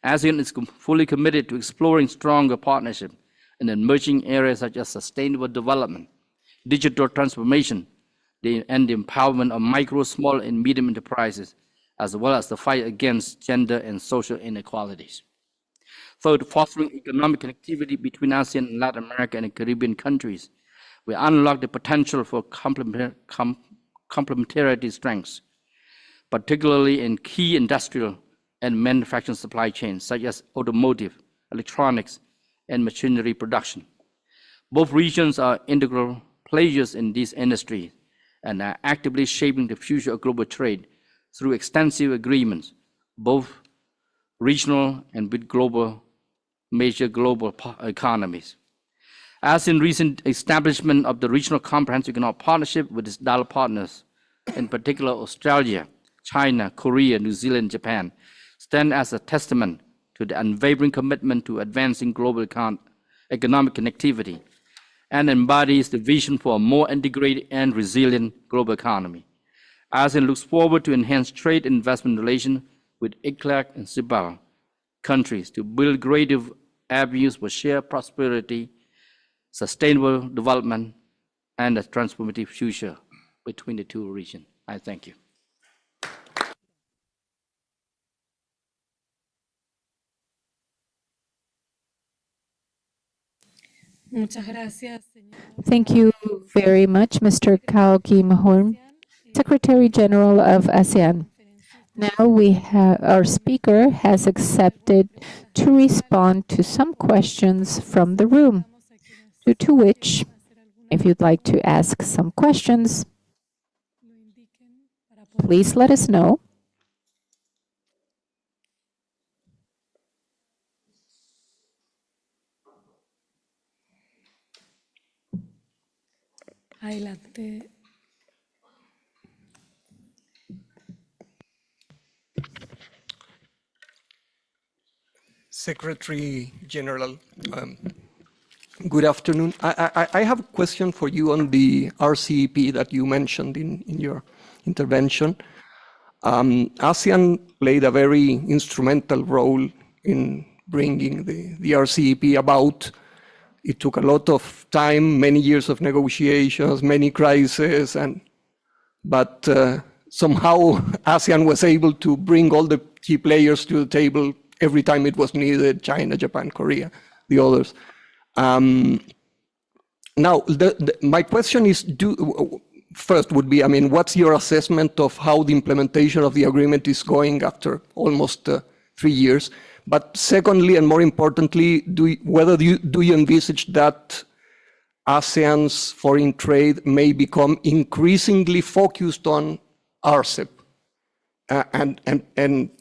ASEAN is fully committed to exploring stronger partnerships in emerging areas such as sustainable development, digital transformation, and the empowerment of micro, small, and medium enterprises, as well as the fight against gender and social inequalities. Third, fostering economic connectivity between ASEAN and Latin America and the Caribbean countries. We unlock the potential for complementarity strengths, particularly in key industrial and manufacturing supply chains, such as automotive, electronics, and machinery production. Both regions are integral players in these industries and are actively shaping the future of global trade through extensive agreements, both regional and with major global economies. As in recent establishment of the Regional Comprehensive Economic Partnership with its dialogue partners, in particular Australia, China, Korea, New Zealand, Japan, stand as a testament to the unwavering commitment to advancing global economic connectivity and embodies the vision for a more integrated and resilient global economy. ASEAN looks forward to enhance trade and investment relations with ECLAC and CIBAL countries to build greater avenues for shared prosperity, sustainable development, and a transformative future between the two regions. I thank you.
Thank you very much, Mr. Kao Kim Hourn, Secretary General of ASEAN. Now our speaker has accepted to respond to some questions from the room, due to which, if you'd like to ask some questions, please let us know.
Adelante. Secretary General, good afternoon. I have a question for you on the RCEP that you mentioned in your intervention. ASEAN played a very instrumental role in bringing the RCEP about. It took a lot of time, many years of negotiations, many crises, but somehow ASEAN was able to bring all the key players to the table every time it was needed: China, Japan, Korea, the others. Now, my question is, first would be, what's your assessment of how the implementation of the agreement is going after almost 3 years? But secondly, and more importantly, do you envisage that ASEAN's foreign trade may become increasingly focused on RCEP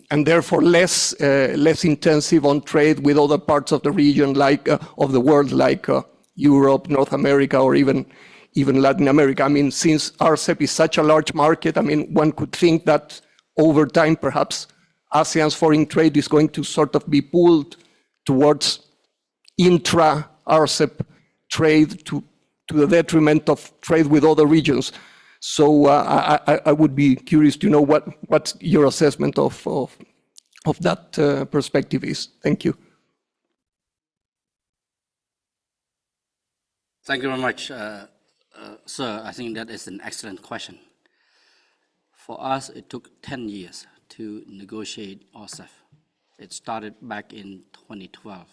and therefore less intensive on trade with other parts of the region, of the world, like Europe, North America, or even Latin America? Since RCEP is such a large market, one could think that over time, perhaps ASEAN's foreign trade is going to sort of be pulled towards intra-RCEP trade to the detriment of trade with other regions. So I would be curious to know what your assessment of that perspective is. Thank you.
Thank you very much, sir. I think that is an excellent question. For us, it took 10 years to negotiate RCEP. It started back in 2012,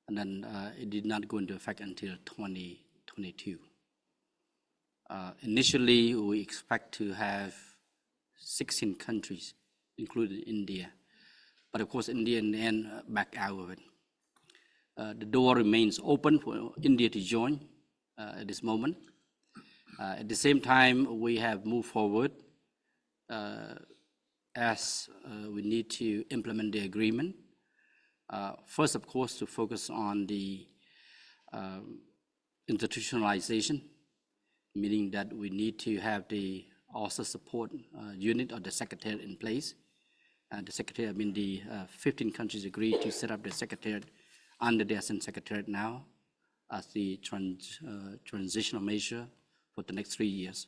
and then it did not go into effect until 2022. Initially, we expect to have 16 countries, including India, but of course, India in the end backed out of it. The door remains open for India to join at this moment. At the same time, we have moved forward as we need to implement the agreement. First, of course, to focus on the institutionalization, meaning that we need to have the also support unit or the secretariat in place. The secretariat, the 15 countries agreed to set up the secretariat under the ASEAN Secretariat now as the transitional measure for the next 3 years.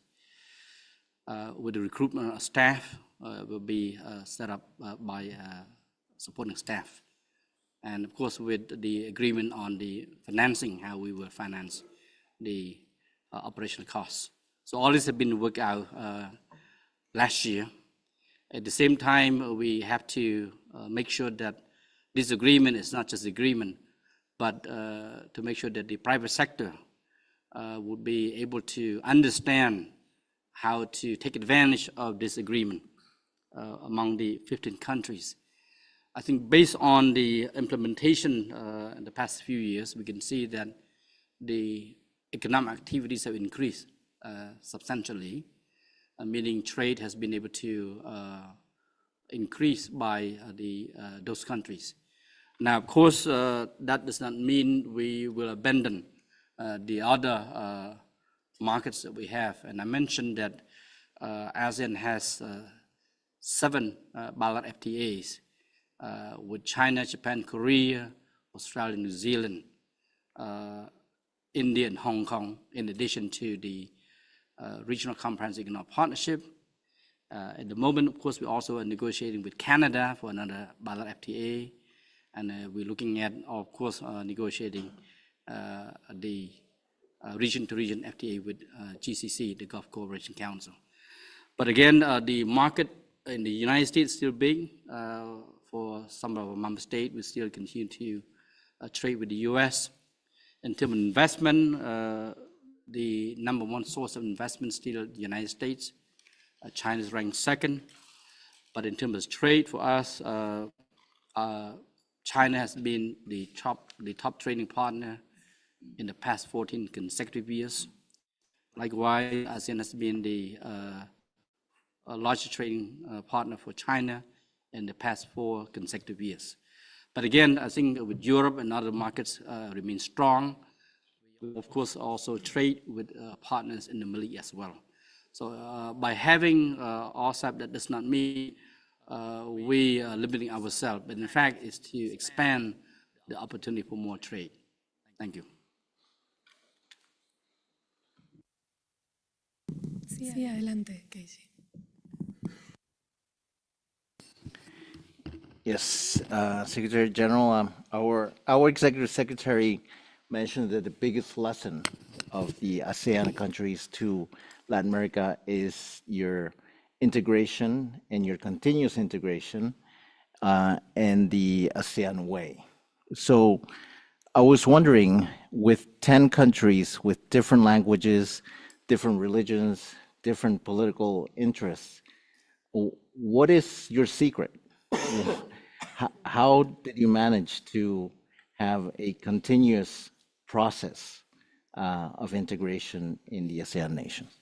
With the recruitment of staff will be set up by supporting staff. And of course, with the agreement on the financing, how we will finance the operational costs. So all this has been worked out last year. At the same time, we have to make sure that this agreement is not just agreement, but to make sure that the private sector would be able to understand how to take advantage of this agreement among the 15 countries. I think based on the implementation in the past few years, we can see that the economic activities have increased substantially, meaning trade has been able to increase by those countries. Now, of course, that does not mean we will abandon the other markets that we have. And I mentioned that ASEAN has 7 bilateral FTAs with China, Japan, Korea, Australia, New Zealand, India, and Hong Kong, in addition to the Regional Comprehensive Economic Partnership. At the moment, of course, we also are negotiating with Canada for another bilateral FTA. And we're looking at, of course, negotiating the region-to-region FTA with GCC, the Gulf Cooperation Council. But again, the market in the United States is still big. For some of our member states, we still continue to trade with the US. In terms of investment, the number 1 source of investment is still the United States. China is ranked 2nd. But in terms of trade for us, China has been the top trading partner in the past 14 consecutive years. Likewise, ASEAN has been the largest trading partner for China in the past 4 consecutive years. But again, I think with Europe and other markets remain strong. We, of course, also trade with partners in the Middle East as well. So by having RCEP, that does not mean we are limiting ourselves, but in fact, is to expand the opportunity for more trade. Thank you.
Sí, adelante, Casey.
Yes, Secretary General, our Executive Secretary mentioned that the biggest lesson of the ASEAN countries to Latin America is your integration and your continuous integration and the ASEAN way. So I was wondering, with 10 countries with different languages, different religions, different political interests, what is your secret? How did you manage to have a continuous process of integration in the ASEAN nations?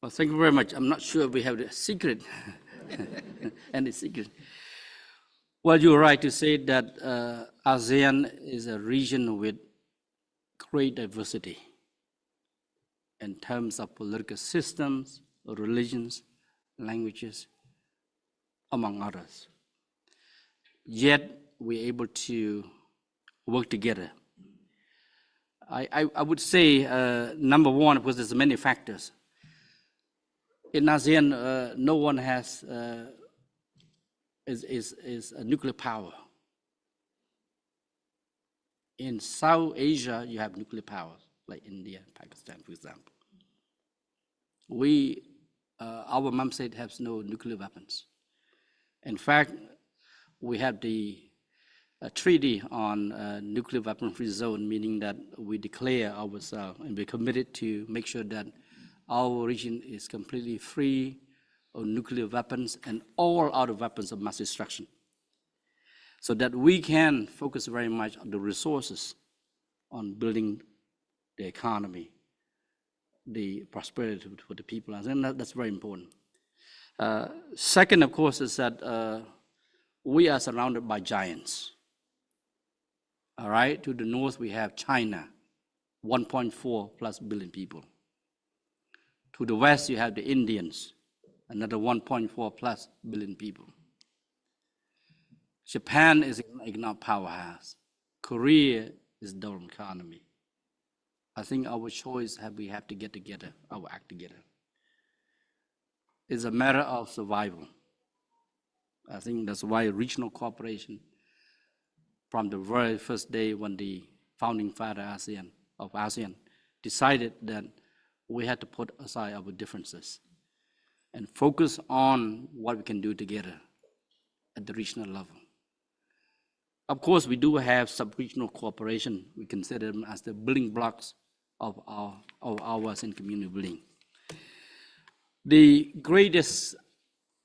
Well, thank you very much. I'm not sure we have the secret, any secret. Well, you're right to say that ASEAN is a region with great diversity in terms of political systems, religions, languages, among others. Yet, we're able to work together. I would say, number one, because there's many factors. In ASEAN, no one has is a nuclear power. In South Asia, you have nuclear power, like India, Pakistan, for example. Our member state has no nuclear weapons. In fact, we have the treaty on nuclear weapon-free zone, meaning that we declare ourselves and we're committed to make sure that our region is completely free of nuclear weapons and all other weapons of mass destruction, so that we can focus very much on the resources, on building the economy, the prosperity for the people, and that's very important. Second, of course, is that we are surrounded by giants. All right, to the north we have China, 1.4 plus billion people. To the west you have the Indians, another 1.4 plus billion people. Japan is an economic powerhouse. Korea is developing economy. I think our choice we have to get together, our act together. It's a matter of survival. I think that's why regional cooperation, from the very first day when the founding father of ASEAN decided that we had to put aside our differences and focus on what we can do together at the regional level. Of course, we do have sub-regional cooperation. We consider them as the building blocks of our ASEAN community building. The greatest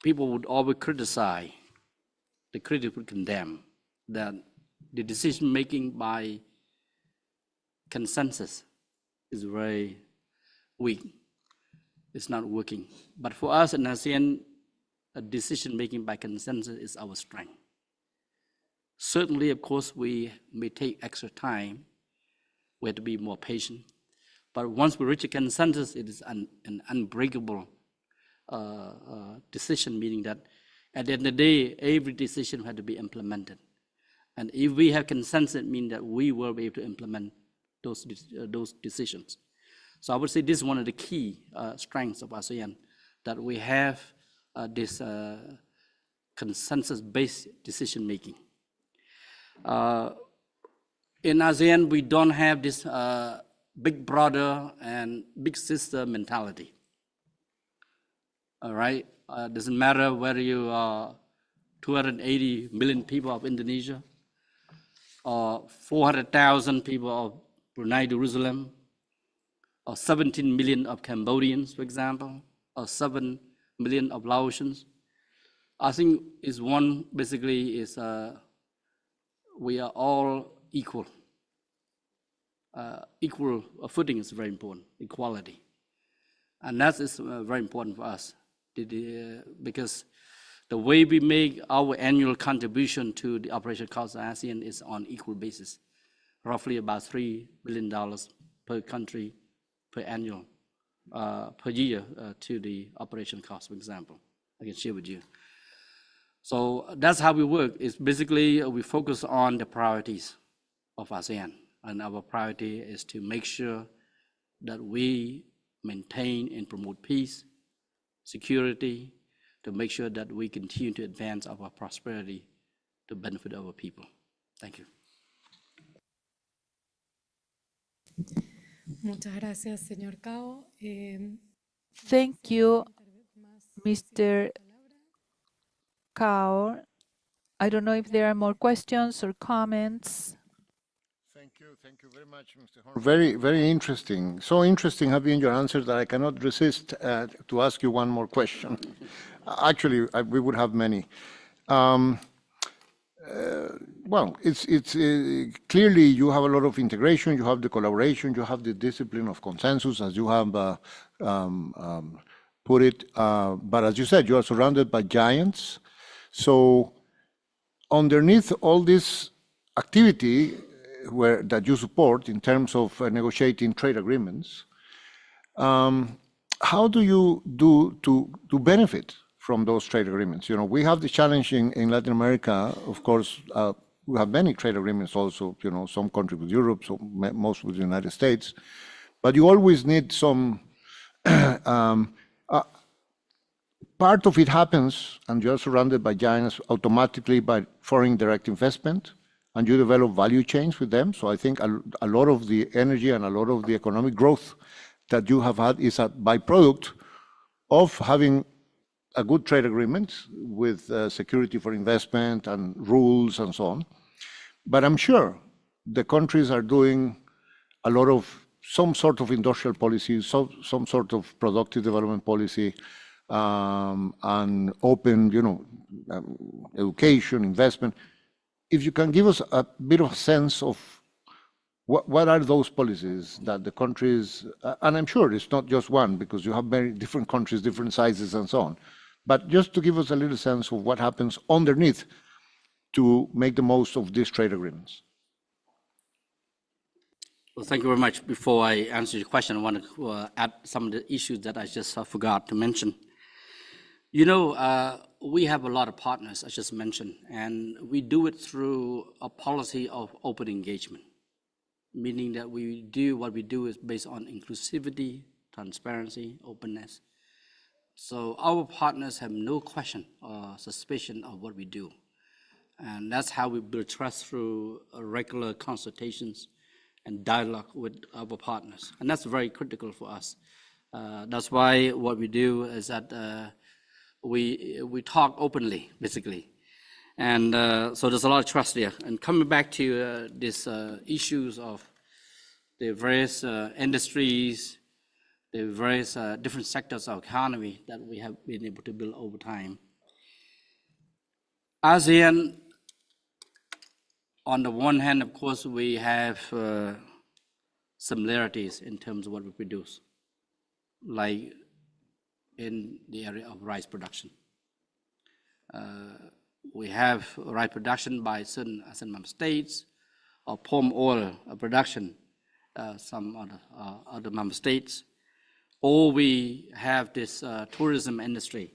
people would always criticize, the critics would condemn that the decision-making by consensus is very weak. It's not working. But for us in ASEAN, a decision-making by consensus is our strength. Certainly, of course, we may take extra time. We have to be more patient. But once we reach a consensus, it is an unbreakable decision, meaning that at the end of the day, every decision had to be implemented. And if we have consensus, it means that we will be able to implement those decisions. So I would say this is one of the key strengths of ASEAN, that we have this consensus-based decision-making. In ASEAN, we don't have this big brother and big sister mentality. All right, doesn't matter whether you are 280 million people of Indonesia, or 400,000 people of Brunei Darussalam, or 17 million of Cambodians, for example, or 7 million of Laotians. I think is one, basically, is we are all equal. Equal footing is very important, equality. And that is very important for us, because the way we make our annual contribution to the operation cost of ASEAN is on equal basis, roughly about $3 billion per country per annual, per year to the operation cost, for example. I can share with you. So that's how we work. It's basically we focus on the priorities of ASEAN, and our priority is to make sure that we maintain and promote peace, security, to make sure that we continue to advance our prosperity to benefit our people. Thank you.
Muchas gracias, señor Cao.
Thank you, Mr. Hourn. I don't know if there are more questions or comments.
Thank you very much, Mr. Hourn. Very, very interesting. So interesting have been your answers that I cannot resist to ask you one more question. Actually, we would have many. Well, it's clearly you have a lot of integration, you have the collaboration, you have the discipline of consensus, as you have put it. But as you said, you are surrounded by giants. So underneath all this activity that you support in terms of negotiating trade agreements, how do you do to benefit from those trade agreements? You know, we have the challenge in Latin America, of course. We have many trade agreements also, you know, some countries with Europe, so most with the United States. But you always need some, part of it happens, and you're surrounded by giants automatically by foreign direct investment, and you develop value chains with them. So I think a lot of the energy and a lot of the economic growth that you have had is a byproduct of having a good trade agreement with security for investment and rules and so on. But I'm sure the countries are doing a lot of some sort of industrial policy, some sort of productive development policy, and open, you know, education, investment. If you can give us a bit of a sense of what are those policies that the countries, and I'm sure it's not just one, because you have very different countries, different sizes and so on, but just to give us a little sense of what happens underneath to make the most of these trade agreements.
Well, thank you very much. Before I answer your question, I want to add some of the issues that I just forgot to mention. You know, we have a lot of partners, I just mentioned, and we do it through a policy of open engagement, meaning that we do what we do is based on inclusivity, transparency, openness. So our partners have no question or suspicion of what we do. And that's how we build trust through regular consultations and dialogue with our partners. And that's very critical for us. That's why what we do is that we talk openly, basically. And so there's a lot of trust there. And coming back to these issues of the various industries, the various different sectors of economy that we have been able to build over time. ASEAN, on the one hand, of course, we have similarities in terms of what we produce, like in the area of rice production. We have rice production by certain ASEAN member states, or palm oil production, some other member states, or we have this tourism industry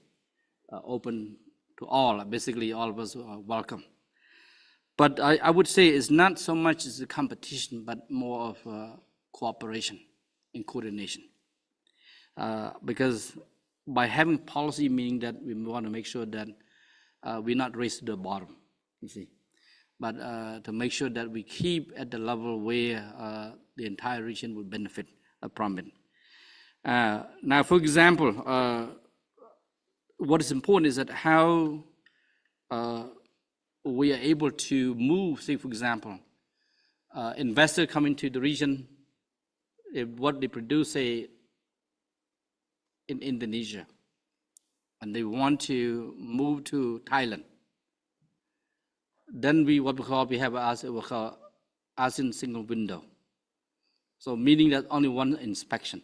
open to all. Basically, all of us are welcome. But I would say it's not so much as a competition, but more of cooperation and coordination. Because by having policy, meaning that we want to make sure that we're not race to the bottom, you see, but to make sure that we keep at the level where the entire region will benefit from it. Now, for example, what is important is that how we are able to move, say, for example, investors coming to the region, if what they produce, say, in Indonesia, and they want to move to Thailand, then we have ASEAN single window. So meaning that only one inspection.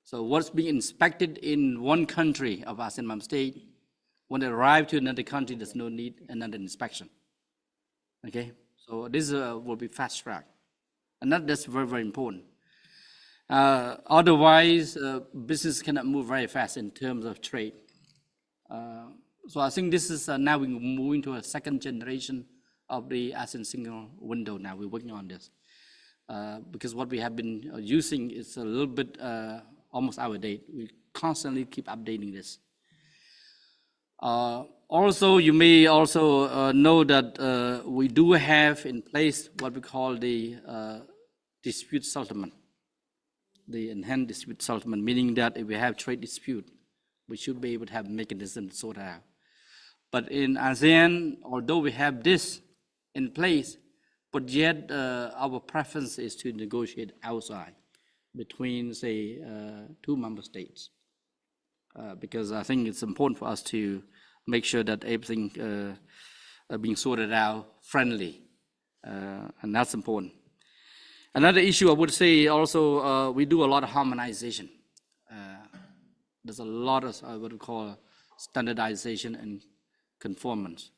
So what's being inspected in one country of ASEAN member state, when they arrive to another country, there's no need another inspection. Okay, so this will be fast track, and that's very, very important. Otherwise, business cannot move very fast in terms of trade. So I think this is now we're moving to a second generation of the ASEAN single window. Now we're working on this because what we have been using is a little bit almost out of date. We constantly keep updating this. Also, you may also know that we do have in place what we call the dispute settlement, the enhanced dispute settlement, meaning that if we have trade dispute, we should be able to have mechanism to sort out. But in ASEAN, although we have this in place, but yet our preference is to negotiate outside between, say, two member states, because I think it's important for us to make sure that everything being sorted out friendly, and that's important. Another issue I would say also, we do a lot of harmonization. There's a lot of what we call standardization and conformance.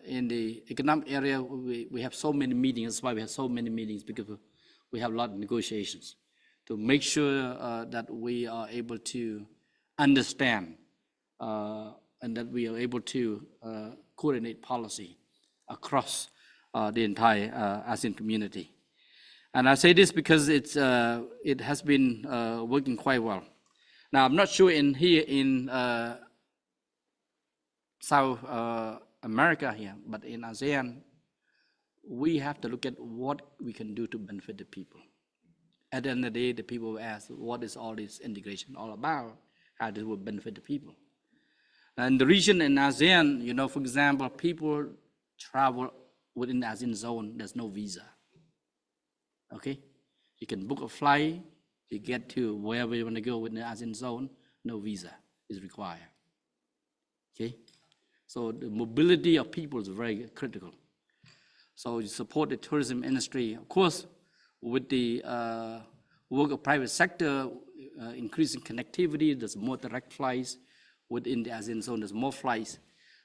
In the economic area, we have so many meetings. That's why we have so many meetings, because we have a lot of negotiations to make sure that we are able to understand and that we are able to coordinate policy across the entire ASEAN community. And I say this because it has been working quite well. Now, I'm not sure here in South America here, but in ASEAN, we have to look at what we can do to benefit the people. At the end of the day, the people will ask, what is all this integration all about? How this will benefit the people? And the region in ASEAN, you know, for example, people travel within the ASEAN zone, there's no visa. Okay? You can book a flight, you get to wherever you want to go within the ASEAN zone, no visa is required. Okay? So the mobility of people is very critical. So you support the tourism industry. Of course, with the work of private sector, increasing connectivity, there's more direct flights. Within the ASEAN zone, there's more flights.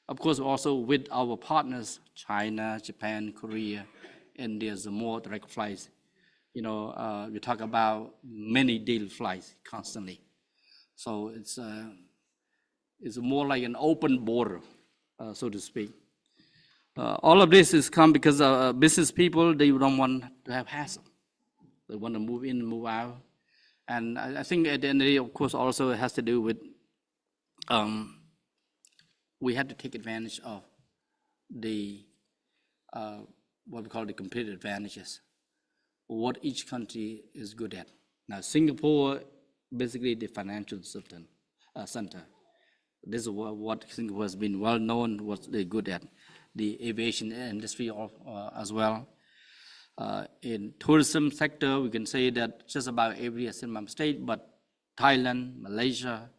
Of course, also with our partners, China, Japan, Korea, and there's more direct flights. You know, we talk about many daily flights constantly. So it's It's more like an open border, so to speak. All of this is come because business people, they don't want to have hassle. They want to move in, move out. And I think at the end of the day, of course, also it has to do with we have to take advantage of the what we call the competitive advantages, what each country is good at. Now, Singapore, basically the financial center. This is what Singapore has been well known, what they're good at. The aviation industry as well. In tourism sector, we can say that just about every ASEAN member state, but Thailand, Malaysia,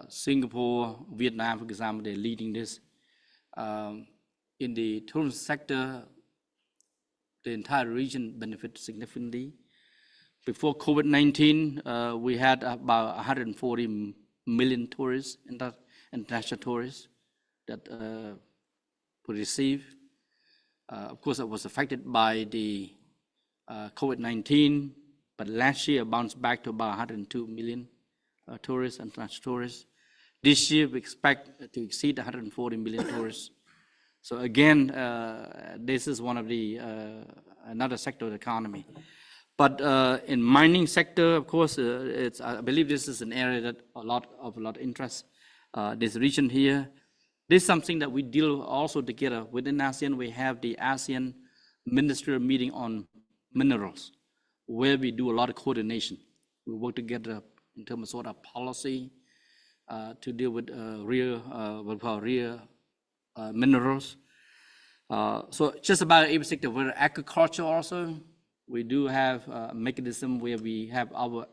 Singapore, Vietnam, for example, they're leading this. In the tourism sector, the entire region benefits significantly. Before COVID-19, we had about 140 million tourists, international tourists, that we received. Of course, it was affected by the COVID-19, but last year bounced back to about 102 million tourists, international tourists. This year, we expect to exceed 140 million tourists. So again, this is one of the another sector of the economy. But in mining sector, of course, I believe this is an area that a lot of interest. This region here, this is something that we deal also together within ASEAN. We have the ASEAN ministerial meeting on minerals, where we do a lot of coordination. We work together in terms of sort of policy to deal with what we call rare minerals. So just about every sector, where agriculture also, we do have a mechanism where we have our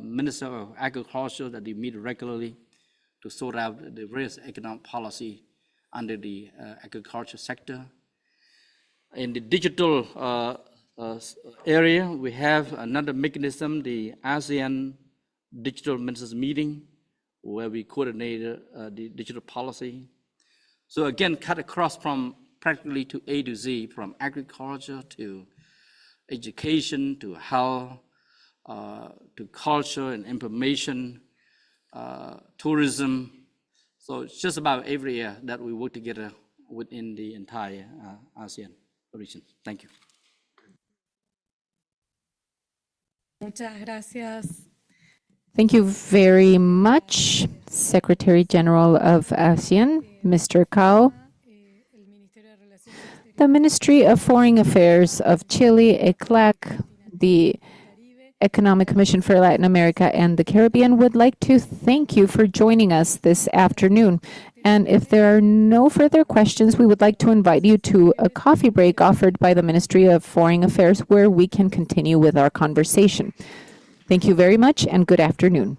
Minister of Agriculture that they meet regularly to sort out the various economic policy under the agriculture sector. In the digital area, we have another mechanism, the ASEAN Digital Ministers Meeting, where we coordinate the digital policy. So again, cut across from practically to A to Z, from agriculture to education to health, to culture and information, tourism. So it's just about every area that we work together within the entire ASEAN region. Thank you.
Muchas gracias.
Thank you very much, Secretary General of ASEAN, Mr. Cao. The Ministry of Foreign Affairs of Chile, ECLAC, the Economic Commission for Latin America and the Caribbean would like to thank you for joining us this afternoon. And if there are no further questions, we would like to invite you to a coffee break offered by the Ministry of Foreign Affairs, where we can continue with our conversation. Thank you very much and good afternoon.